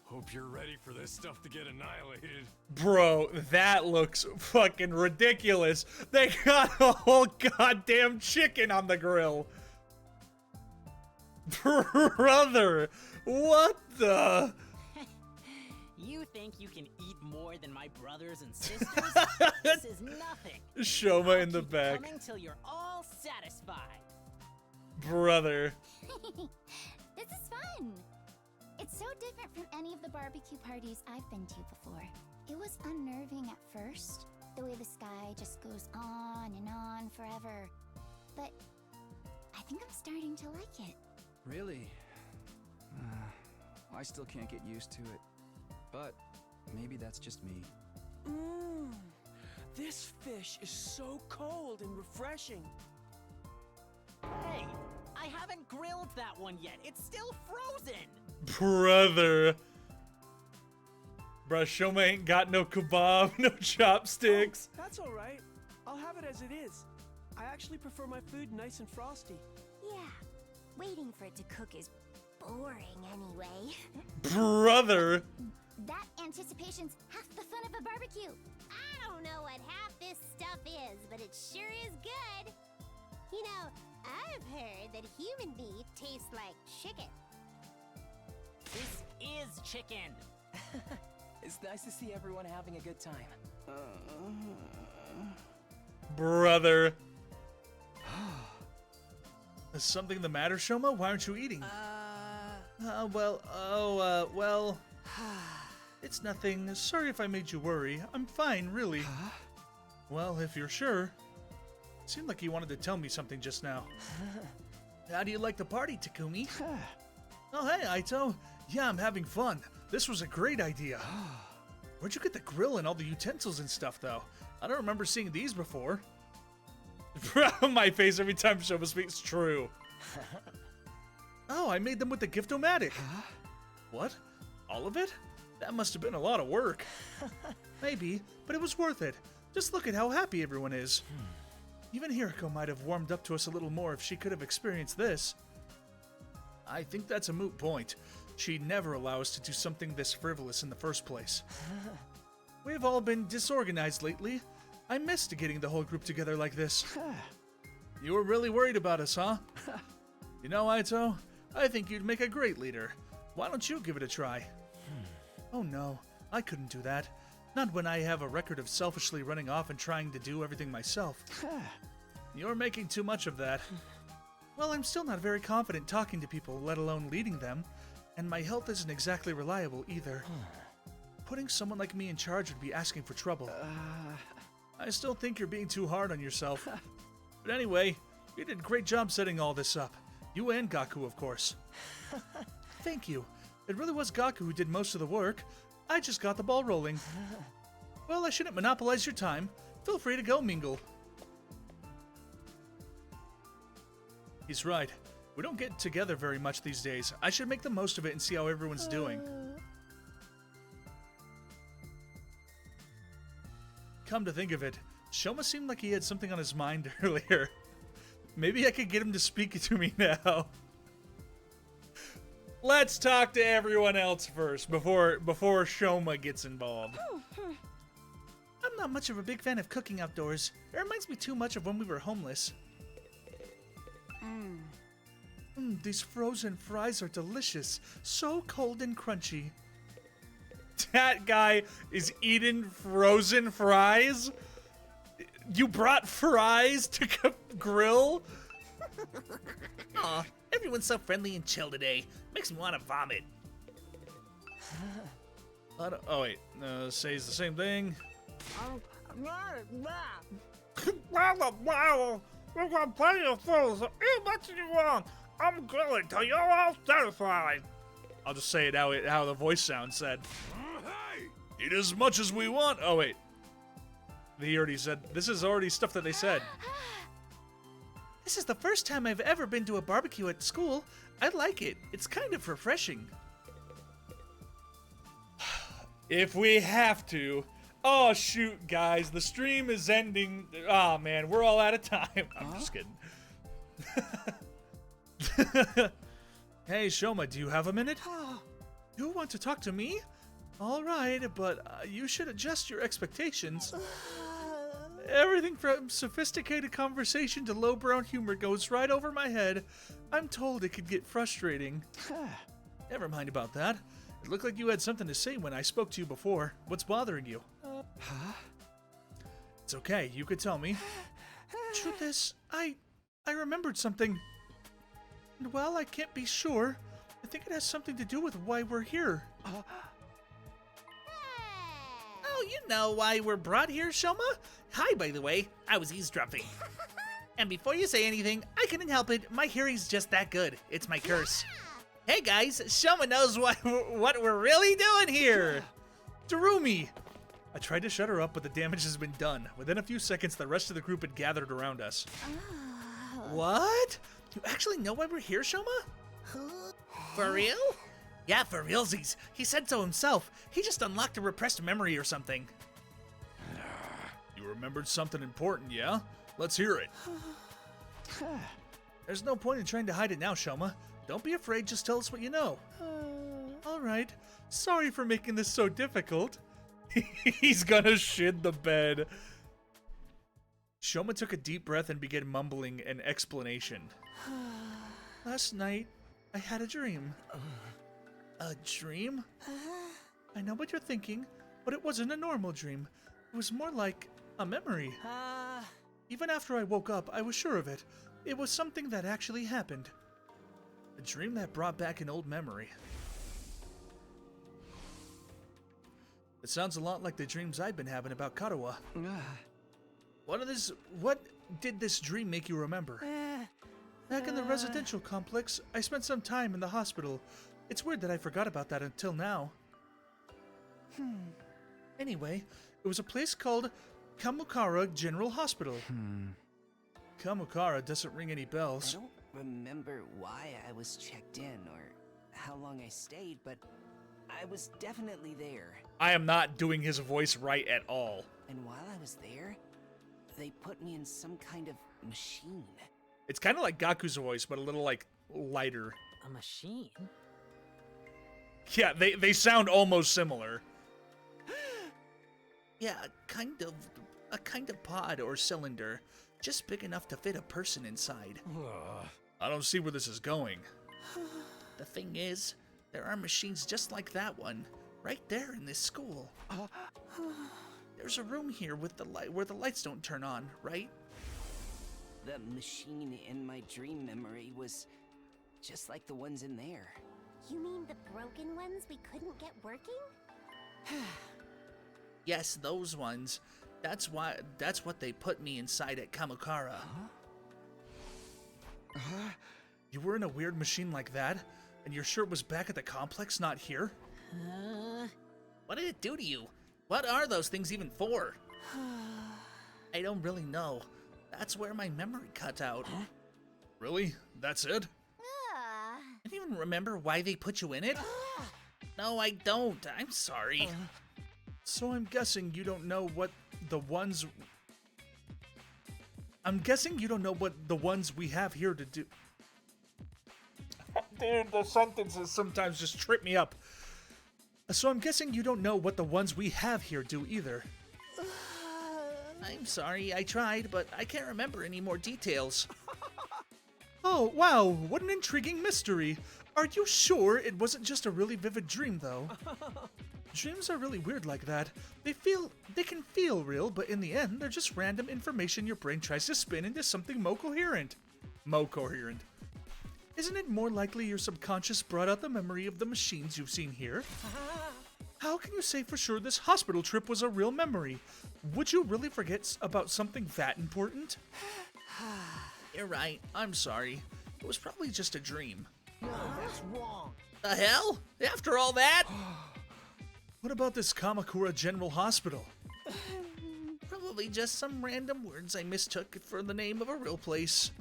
Hope you're ready for this stuff to get annihilated. Bro, that looks fucking ridiculous. They got a whole goddamn chicken on the grill. Brother, what the? You think you can eat more than my brothers and sisters? This is nothing. Shoma in the Keep back. coming till you're all satisfied. Brother. This is fun. It's so different from any of the barbecue parties I've been to before. It was unnerving at first, the way the sky just goes on and on forever. But I think I'm starting to like it. Really? I still can't get used to it. But maybe that's just me. This fish is so cold and refreshing. Hey, I haven't grilled that one yet. It's still frozen. Brother. Bruh, Shoma ain't got no kebab, no chopsticks. Oh, that's all right. I'll have it as it is. I actually prefer my food nice and frosty. Yeah, waiting for it to cook is boring anyway. Brother. That anticipation's half the fun of a barbecue. I don't know what half this stuff is, but it sure is good. You know, I've heard that human beef tastes like chicken. This is chicken. It's nice to see everyone having a good time. Brother. Is something the matter, Shoma? Why aren't you eating? Well, it's nothing. Sorry if I made you worry. I'm fine, really. Well, if you're sure. It seemed like you wanted to tell me something just now. How do you like the party, Takumi? Oh, hey, Aito. Yeah, I'm having fun. This was a great idea. Where'd you get the grill and all the utensils and stuff, though? I don't remember seeing these before. My face every time Shoma speaks true. Oh, I made them with the Gift-O-Matic. What? All of it? That must have been a lot of work. Maybe, but it was worth it. Just look at how happy everyone is. Even Hiriko might have warmed up to us a little more if she could have experienced this. I think that's a moot point. She'd never allow us to do something this frivolous in the first place. We've all been disorganized lately. I missed getting the whole group together like this. You were really worried about us, huh? You know, Aito, I think you'd make a great leader. Why don't you give it a try? Oh no, I couldn't do that. Not when I have a record of selfishly running off and trying to do everything myself. You're making too much of that. Well, I'm still not very confident talking to people, let alone leading them. And my health isn't exactly reliable either. Putting someone like me in charge would be asking for trouble. I still think you're being too hard on yourself. But anyway, you did a great job setting all this up. You and Gaku, of course. Thank you. It really was Gaku who did most of the work. I just got the ball rolling. Well, I shouldn't monopolize your time. Feel free to go mingle. He's right. We don't get together very much these days. I should make the most of it and see how everyone's doing. Come to think of it, Shoma seemed like he had something on his mind earlier. Maybe I could get him to speak to me now. Let's talk to everyone else first before Shoma gets involved. I'm not much of a big fan of cooking outdoors. It reminds me too much of when we were homeless. These frozen fries are delicious. So cold and crunchy. That guy is eating frozen fries? You brought fries to grill? Aw, everyone's so friendly and chill today. Makes me want to vomit. Oh wait, says the same thing. We've got plenty of food, so eat much as you want. I'm grilling till you're all satisfied. I'll just say it how the voice sound said. Eat as much as we want. Oh wait, he already said. This is already stuff that they said. This is the first time I've ever been to a barbecue at school. I like it. It's kind of refreshing. If we have to. Oh shoot, guys, the stream is ending. Oh man, we're all out of time. I'm just kidding. Hey Shoma, do you have a minute? You want to talk to me? All right, but you should adjust your expectations. Everything from sophisticated conversation to lowbrow humor goes right over my head. I'm told it could get frustrating. Never mind about that. It looked like you had something to say when I spoke to you before. What's bothering you? It's okay, you could tell me. Truth is, I remembered something. And while I can't be sure, I think it has something to do with why we're here. Oh, you know why we're brought here, Shoma? Hi, by the way. I was eavesdropping. And before you say anything, I couldn't help it. My hearing's just that good. It's my curse. Hey, guys. Shoma knows what we're really doing here. Darumi! I tried to shut her up, but the damage has been done. Within a few seconds, the rest of the group had gathered around us. What? You actually know why we're here, Shoma? For real? Yeah, for realsies. He said so himself. He just unlocked a repressed memory or something. You remembered something important, yeah? Let's hear it. There's no point in trying to hide it now, Shoma. Don't be afraid, just tell us what you know. All right. Sorry for making this so difficult. He's gonna shit the bed. Shoma took a deep breath and began mumbling an explanation. Last night, I had a dream. A dream? I know what you're thinking, but it wasn't a normal dream. It was more like a memory. Even after I woke up, I was sure of it. It was something that actually happened. A dream that brought back an old memory. It sounds a lot like the dreams I've been having about Karawa. What did this dream make you remember? Back in the residential complex, I spent some time in the hospital. It's weird that I forgot about that until now. Anyway, it was a place called Kamukara General Hospital. Kamukara doesn't ring any bells. I don't remember why I was checked in or how long I stayed, but I was definitely there. I am not doing his voice right at all. And while I was there, they put me in some kind of machine. It's kind of like Gaku's voice, but a little, like, lighter. A machine? Yeah, they sound almost similar. Yeah, a kind of pod or cylinder, just big enough to fit a person inside. I don't see where this is going. The thing is, there are machines just like that one, right there in this school. There's a room here with the light where the lights don't turn on, right? The machine in my dream memory was just like the ones in there. You mean the broken ones we couldn't get working? Yes, those ones. That's what they put me inside at Kamukara. You were in a weird machine like that, and you're sure it was back at the complex, not here? What did it do to you? What are those things even for? I don't really know. That's where my memory cut out. Really? That's it? I don't even remember why they put you in it. No, I don't. I'm sorry. So I'm guessing you don't know what the ones... I'm guessing you don't know what the ones we have here to do... Dude, the sentences sometimes just trip me up. So I'm guessing you don't know what the ones we have here do either. I'm sorry, I tried, but I can't remember any more details. Oh, wow, what an intriguing mystery. Are you sure it wasn't just a really vivid dream, though? Dreams are really weird like that. They can feel real, but in the end, they're just random information your brain tries to spin into something more coherent. Isn't it more likely your subconscious brought out the memory of the machines you've seen here? How can you say for sure this hospital trip was a real memory? Would you really forget about something that important? You're right, I'm sorry. It was probably just a dream. No, that's wrong. The hell? After all that? What about this Kamakura General Hospital? Probably just some random words I mistook for the name of a real place.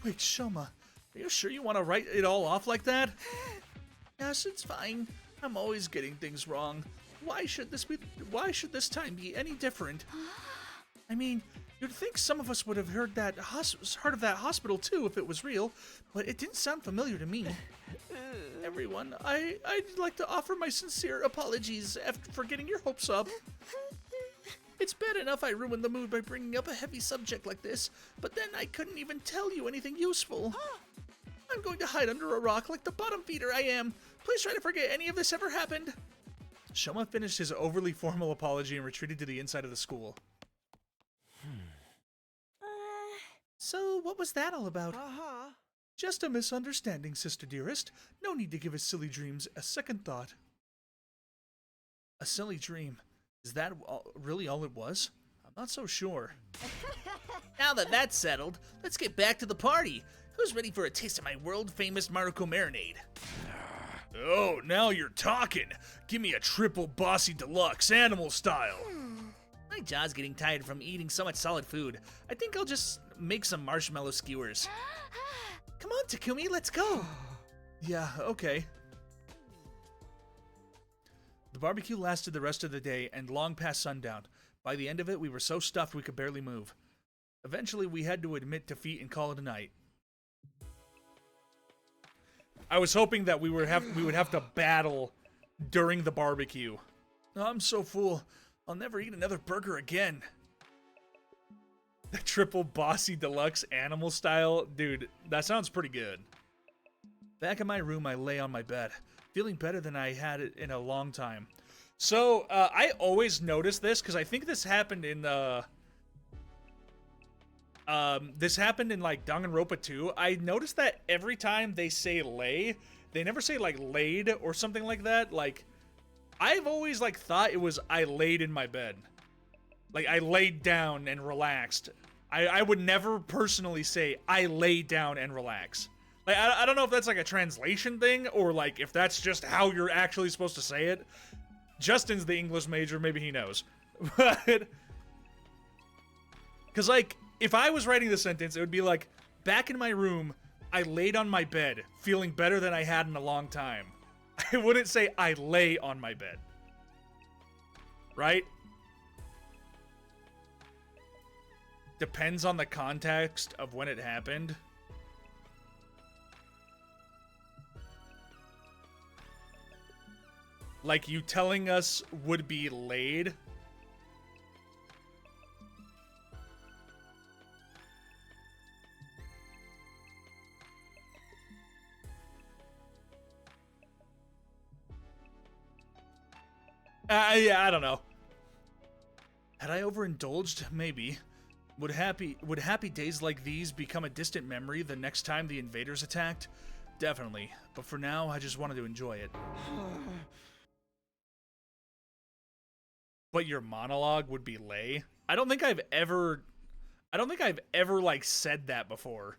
Wait, Shoma, are you sure you want to write it all off like that? Yes, it's fine. I'm always getting things wrong. Why should this time be any different? I mean, you'd think some of us would have heard of that hospital too if it was real, but it didn't sound familiar to me. Everyone, I'd like to offer my sincere apologies for getting your hopes up. It's bad enough I ruined the mood by bringing up a heavy subject like this, but then I couldn't even tell you anything useful. I'm going to hide under a rock like the bottom feeder I am. Please try to forget any of this ever happened. Shoma finished his overly formal apology and retreated to the inside of the school. So, what was that all about? Just a misunderstanding, sister dearest. No need to give his silly dreams a second thought. A silly dream? Is that really all it was? I'm not so sure. Now that that's settled, let's get back to the party. Who's ready for a taste of my world-famous Maruko marinade? Oh, now you're talking. Give me a triple bossy deluxe, animal style. My jaw's getting tired from eating so much solid food. I think I'll just make some marshmallow skewers. Come on, Takumi, let's go. Yeah, okay. The barbecue lasted the rest of the day and long past sundown. By the end of it, we were so stuffed we could barely move. Eventually, we had to admit defeat and call it a night. I was hoping that we would have to battle during the barbecue. I'm so full. I'll never eat another burger again. The triple bossy deluxe animal style, dude, that sounds pretty good. Back in my room, I lay on my bed, feeling better than I had it in a long time. So, I always notice this, because I think this happened in, like, Danganronpa 2. I noticed that every time they say lay, they never say, like, laid or something like that. Like, I've always, like, thought it was I laid in my bed. Like, I laid down and relaxed. I would never personally say I lay down and relax. Like, I don't know if that's, like, a translation thing, or, like, if that's just how you're actually supposed to say it. Justin's the English major, maybe he knows. But, because, like, if I was writing the sentence, it would be like, back in my room, I laid on my bed, feeling better than I had in a long time. I wouldn't say I lay on my bed. Right? Depends on the context of when it happened. Like, you telling us would be laid. Yeah, I don't know. Had I overindulged? Maybe. Would happy days like these become a distant memory the next time the invaders attacked? Definitely. But for now, I just wanted to enjoy it. But your monologue would be lay? I don't think I've ever, like, said that before.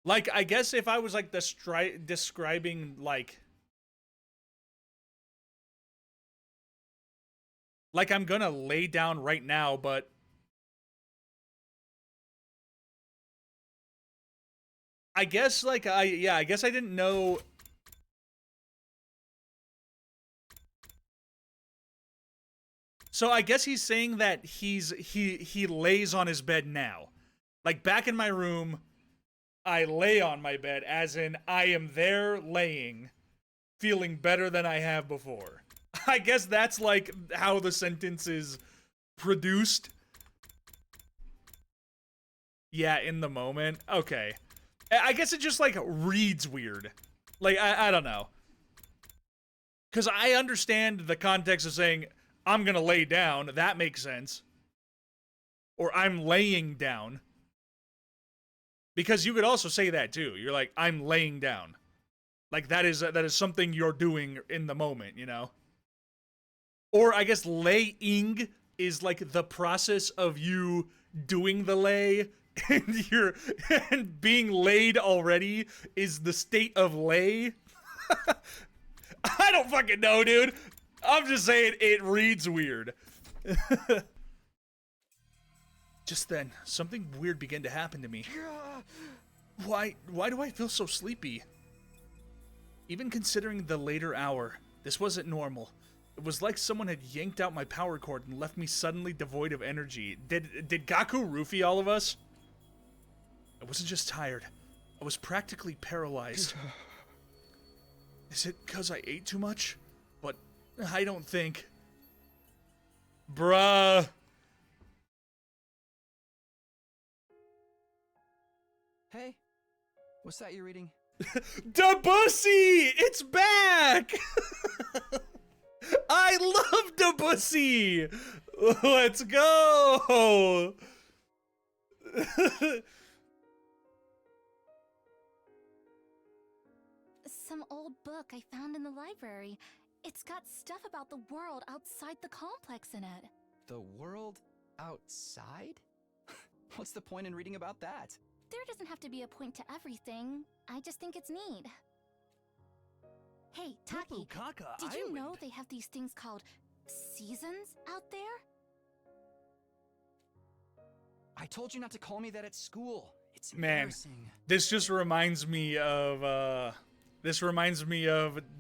Like, I guess if I was, like, describing, like, I'm gonna lay down right now, but I guess, like, I guess I didn't know. So I guess he's saying that he lays on his bed now. Like, back in my room, I lay on my bed, as in I am there laying, feeling better than I have before. I guess that's, like, how the sentence is produced. Yeah, in the moment. Okay. I guess it just, like, reads weird. Like, I don't know. Because I understand the context of saying, I'm gonna lay down. That makes sense. Or I'm laying down. Because you could also say that too. You're like, I'm laying down. Like, that is something you're doing in the moment, you know? Or I guess laying is like the process of you doing the lay, and being laid already is the state of lay. I don't fucking know, dude. I'm just saying it reads weird. Just then, something weird began to happen to me. Why do I feel so sleepy? Even considering the later hour, this wasn't normal. It was like someone had yanked out my power cord and left me suddenly devoid of energy. Did Gaku roofie all of us? I wasn't just tired. I was practically paralyzed. Is it because I ate too much? But I don't think. Bruh. Hey, what's that you're reading? Debussy! It's back! I love Debussy! Let's go! Some old book I found in the library. It's got stuff about the world outside the complex in it. The world outside? What's the point in reading about that? There doesn't have to be a point to everything. I just think it's neat. Hey, Taki, did you know they have these things called seasons out there? I told you not to call me that at school. It's Man, embarrassing. this just reminds me of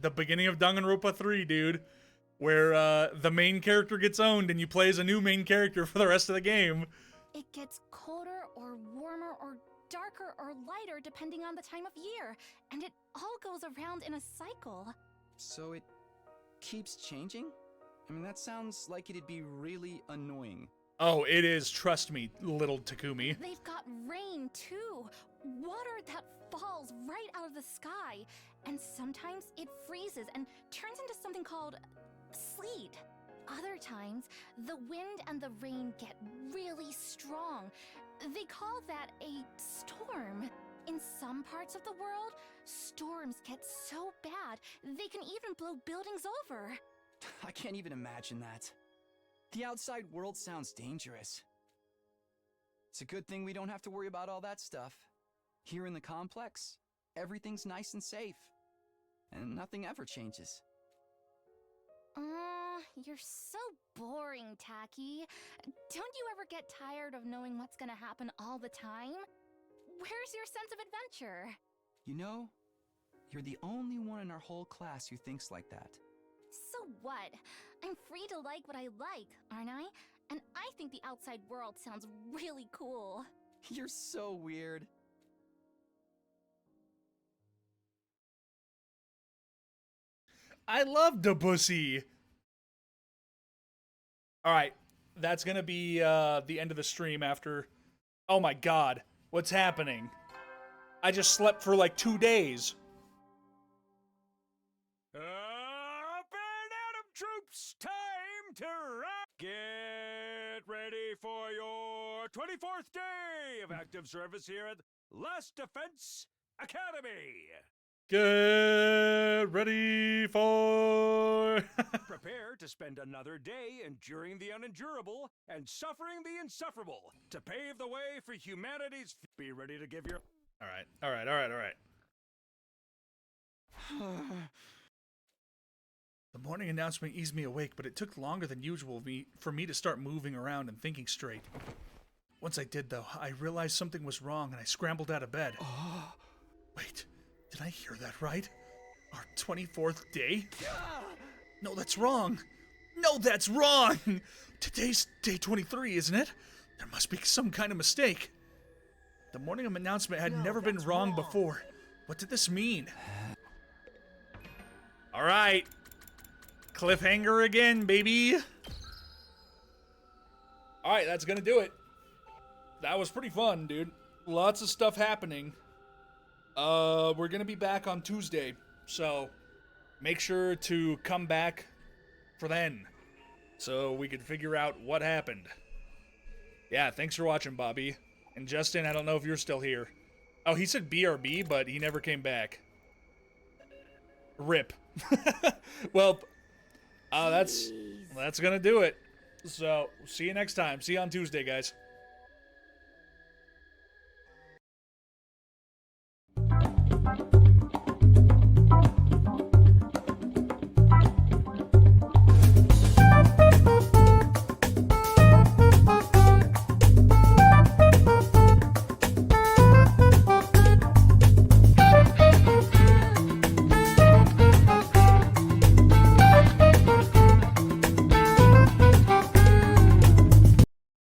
the beginning of Danganronpa 3, dude, where the main character gets owned and you play as a new main character for the rest of the game. It gets colder or warmer or darker or lighter depending on the time of year, and it all goes around in a cycle. So it keeps changing? I mean, that sounds like it'd be really annoying. Oh, it is. Trust me, little Takumi. They've got rain too. Water that falls right out of the sky. And sometimes it freezes and turns into something called sleet. Other times, the wind and the rain get really strong. They call that a storm. In some parts of the world, storms get so bad, they can even blow buildings over. I can't even imagine that. The outside world sounds dangerous. It's a good thing we don't have to worry about all that stuff. Here in the complex, everything's nice and safe. And nothing ever changes. You're so boring, Tacky. Don't you ever get tired of knowing what's gonna happen all the time? Where's your sense of adventure? You know, you're the only one in our whole class who thinks like that. So what? I'm free to like what I like, aren't I? And I think the outside world sounds really cool. You're so weird. I love Debussy. All right, that's gonna be the end of the stream after. Oh my God, what's happening? I just slept for like 2 days. Up and Atom troops, time to rock! Get ready for your 24th day of active service here at Last Defense Academy. Get ready for... Prepare to spend another day enduring the unendurable and suffering the insufferable to pave the way for humanity's... Be ready to give your... All right. The morning announcement eased me awake, but it took longer than usual for me to start moving around and thinking straight. Once I did, though, I realized something was wrong and I scrambled out of bed. Wait, did I hear that right? Our 24th day? No, that's wrong. No, that's wrong! Today's day 23, isn't it? There must be some kind of mistake. The morning announcement had never been wrong before. What did this mean? All right. Cliffhanger again, baby. All right, that's gonna do it. That was pretty fun, dude. Lots of stuff happening. We're gonna be back on Tuesday, so make sure to come back for then, so we can figure out what happened. Yeah, thanks for watching, Bobby. And Justin, I don't know if you're still here. Oh, he said BRB, but he never came back. RIP. Well, that's gonna do it. So, see you next time. See you on Tuesday, guys.